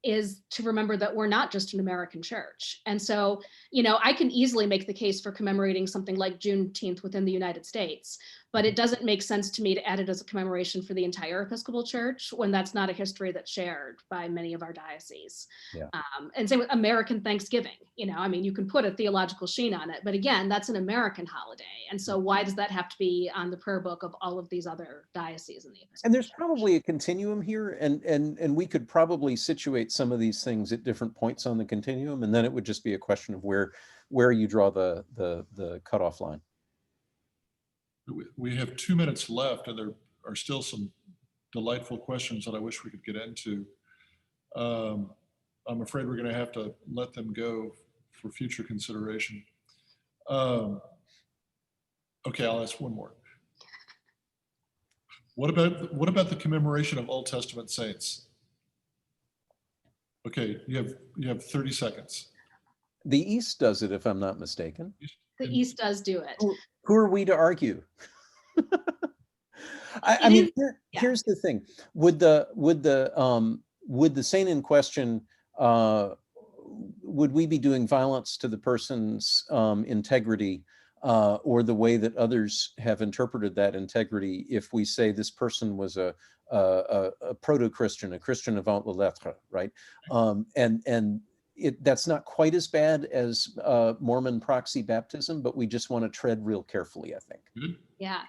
is to remember that we're not just an American church. And so, I can easily make the case for commemorating something like Juneteenth within the United States, but it doesn't make sense to me to add it as a commemoration for the entire Episcopal Church when that's not a history that's shared by many of our dioceses. Yeah. And same with American Thanksgiving. You can put a theological sheen on it, but again, that's an American holiday. And so why does that have to be on the prayer book of all of these other dioceses in the Episcopal And there's Church? probably a continuum here, and we could probably situate some of these things at different points on the continuum, and then it would just be a question of where you draw the cutoff line. We have 2 minutes left, and there are still some delightful questions that I wish we could get into. I'm afraid we're going to have to let them go for future consideration. Okay, I'll ask one more. What about the commemoration of Old Testament saints? Okay, you have 30 seconds. The East does it, if I'm not mistaken. The East does do it. Who are we to argue? Here's the thing: would the saint in question, would we be doing violence to the person's integrity, or the way that others have interpreted that integrity if we say this person was a proto-Christian, a Christian avant la lettre, right? That's not quite as bad as Mormon proxy baptism, but we just want to tread real carefully, I think. Yeah.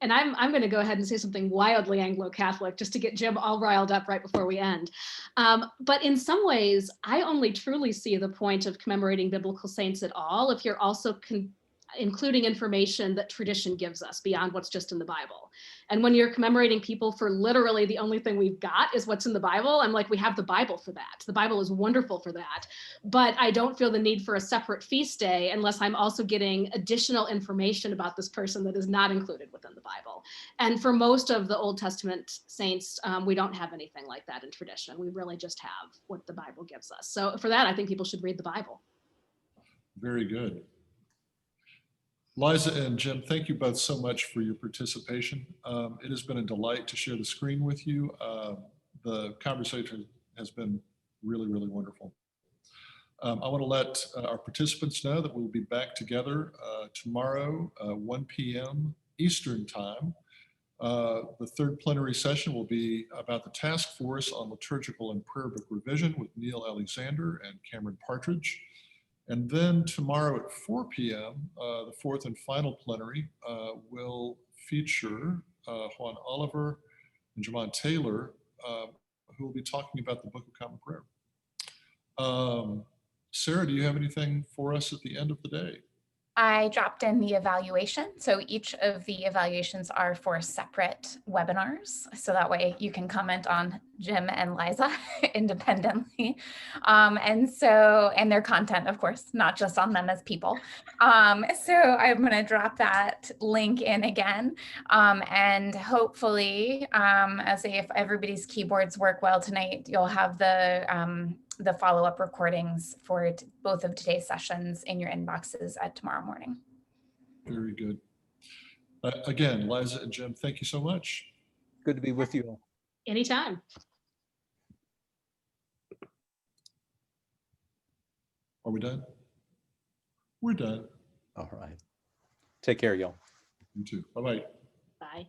And I'm going to go ahead and say something wildly Anglo-Catholic just to get Jim all riled up right before we end. But in some ways, I only truly see the point of commemorating biblical saints at all if you're also including information that tradition gives us beyond what's just in the Bible. And when you're commemorating people for literally the only thing we've got is what's in the Bible, I'm like, we have the Bible for that. The Bible is wonderful for that. But I don't feel the need for a separate feast day unless I'm also getting additional information about this person that is not included within the Bible. And for most of the Old Testament saints, we don't have anything like that in tradition. We really just have what the Bible gives us. So for that, I think people should read the Bible. Very good. Liza and Jim, thank you both so much for your participation. It has been a delight to share the screen with you. The conversation has been really, really wonderful. I want to let our participants know that we'll be back together tomorrow, 1 p.m. Eastern Time. The third plenary session will be about the task force on liturgical and prayer book revision with Neil Alexander and Cameron Partridge. And then tomorrow at 4 p.m., the fourth and final plenary will feature Juan Oliver and Jamon Taylor, who will be talking about the Book of Common Prayer. Sarah, do you have anything for us at the end of the day? I dropped in the evaluation. So each of the evaluations are for separate webinars. So that way you can comment on Jim and Liza independently. And their content, of course, not just on them as people. So I'm going to drop that link in again. And hopefully, as if everybody's keyboards work well tonight, you'll have the follow-up recordings for both of today's sessions in your inboxes at tomorrow morning. Very good. Again, Liza and Jim, thank you so much. Good to be with you all. Anytime. Are we done? We're done. All right. Take care, y'all. You too. Bye-bye. Bye.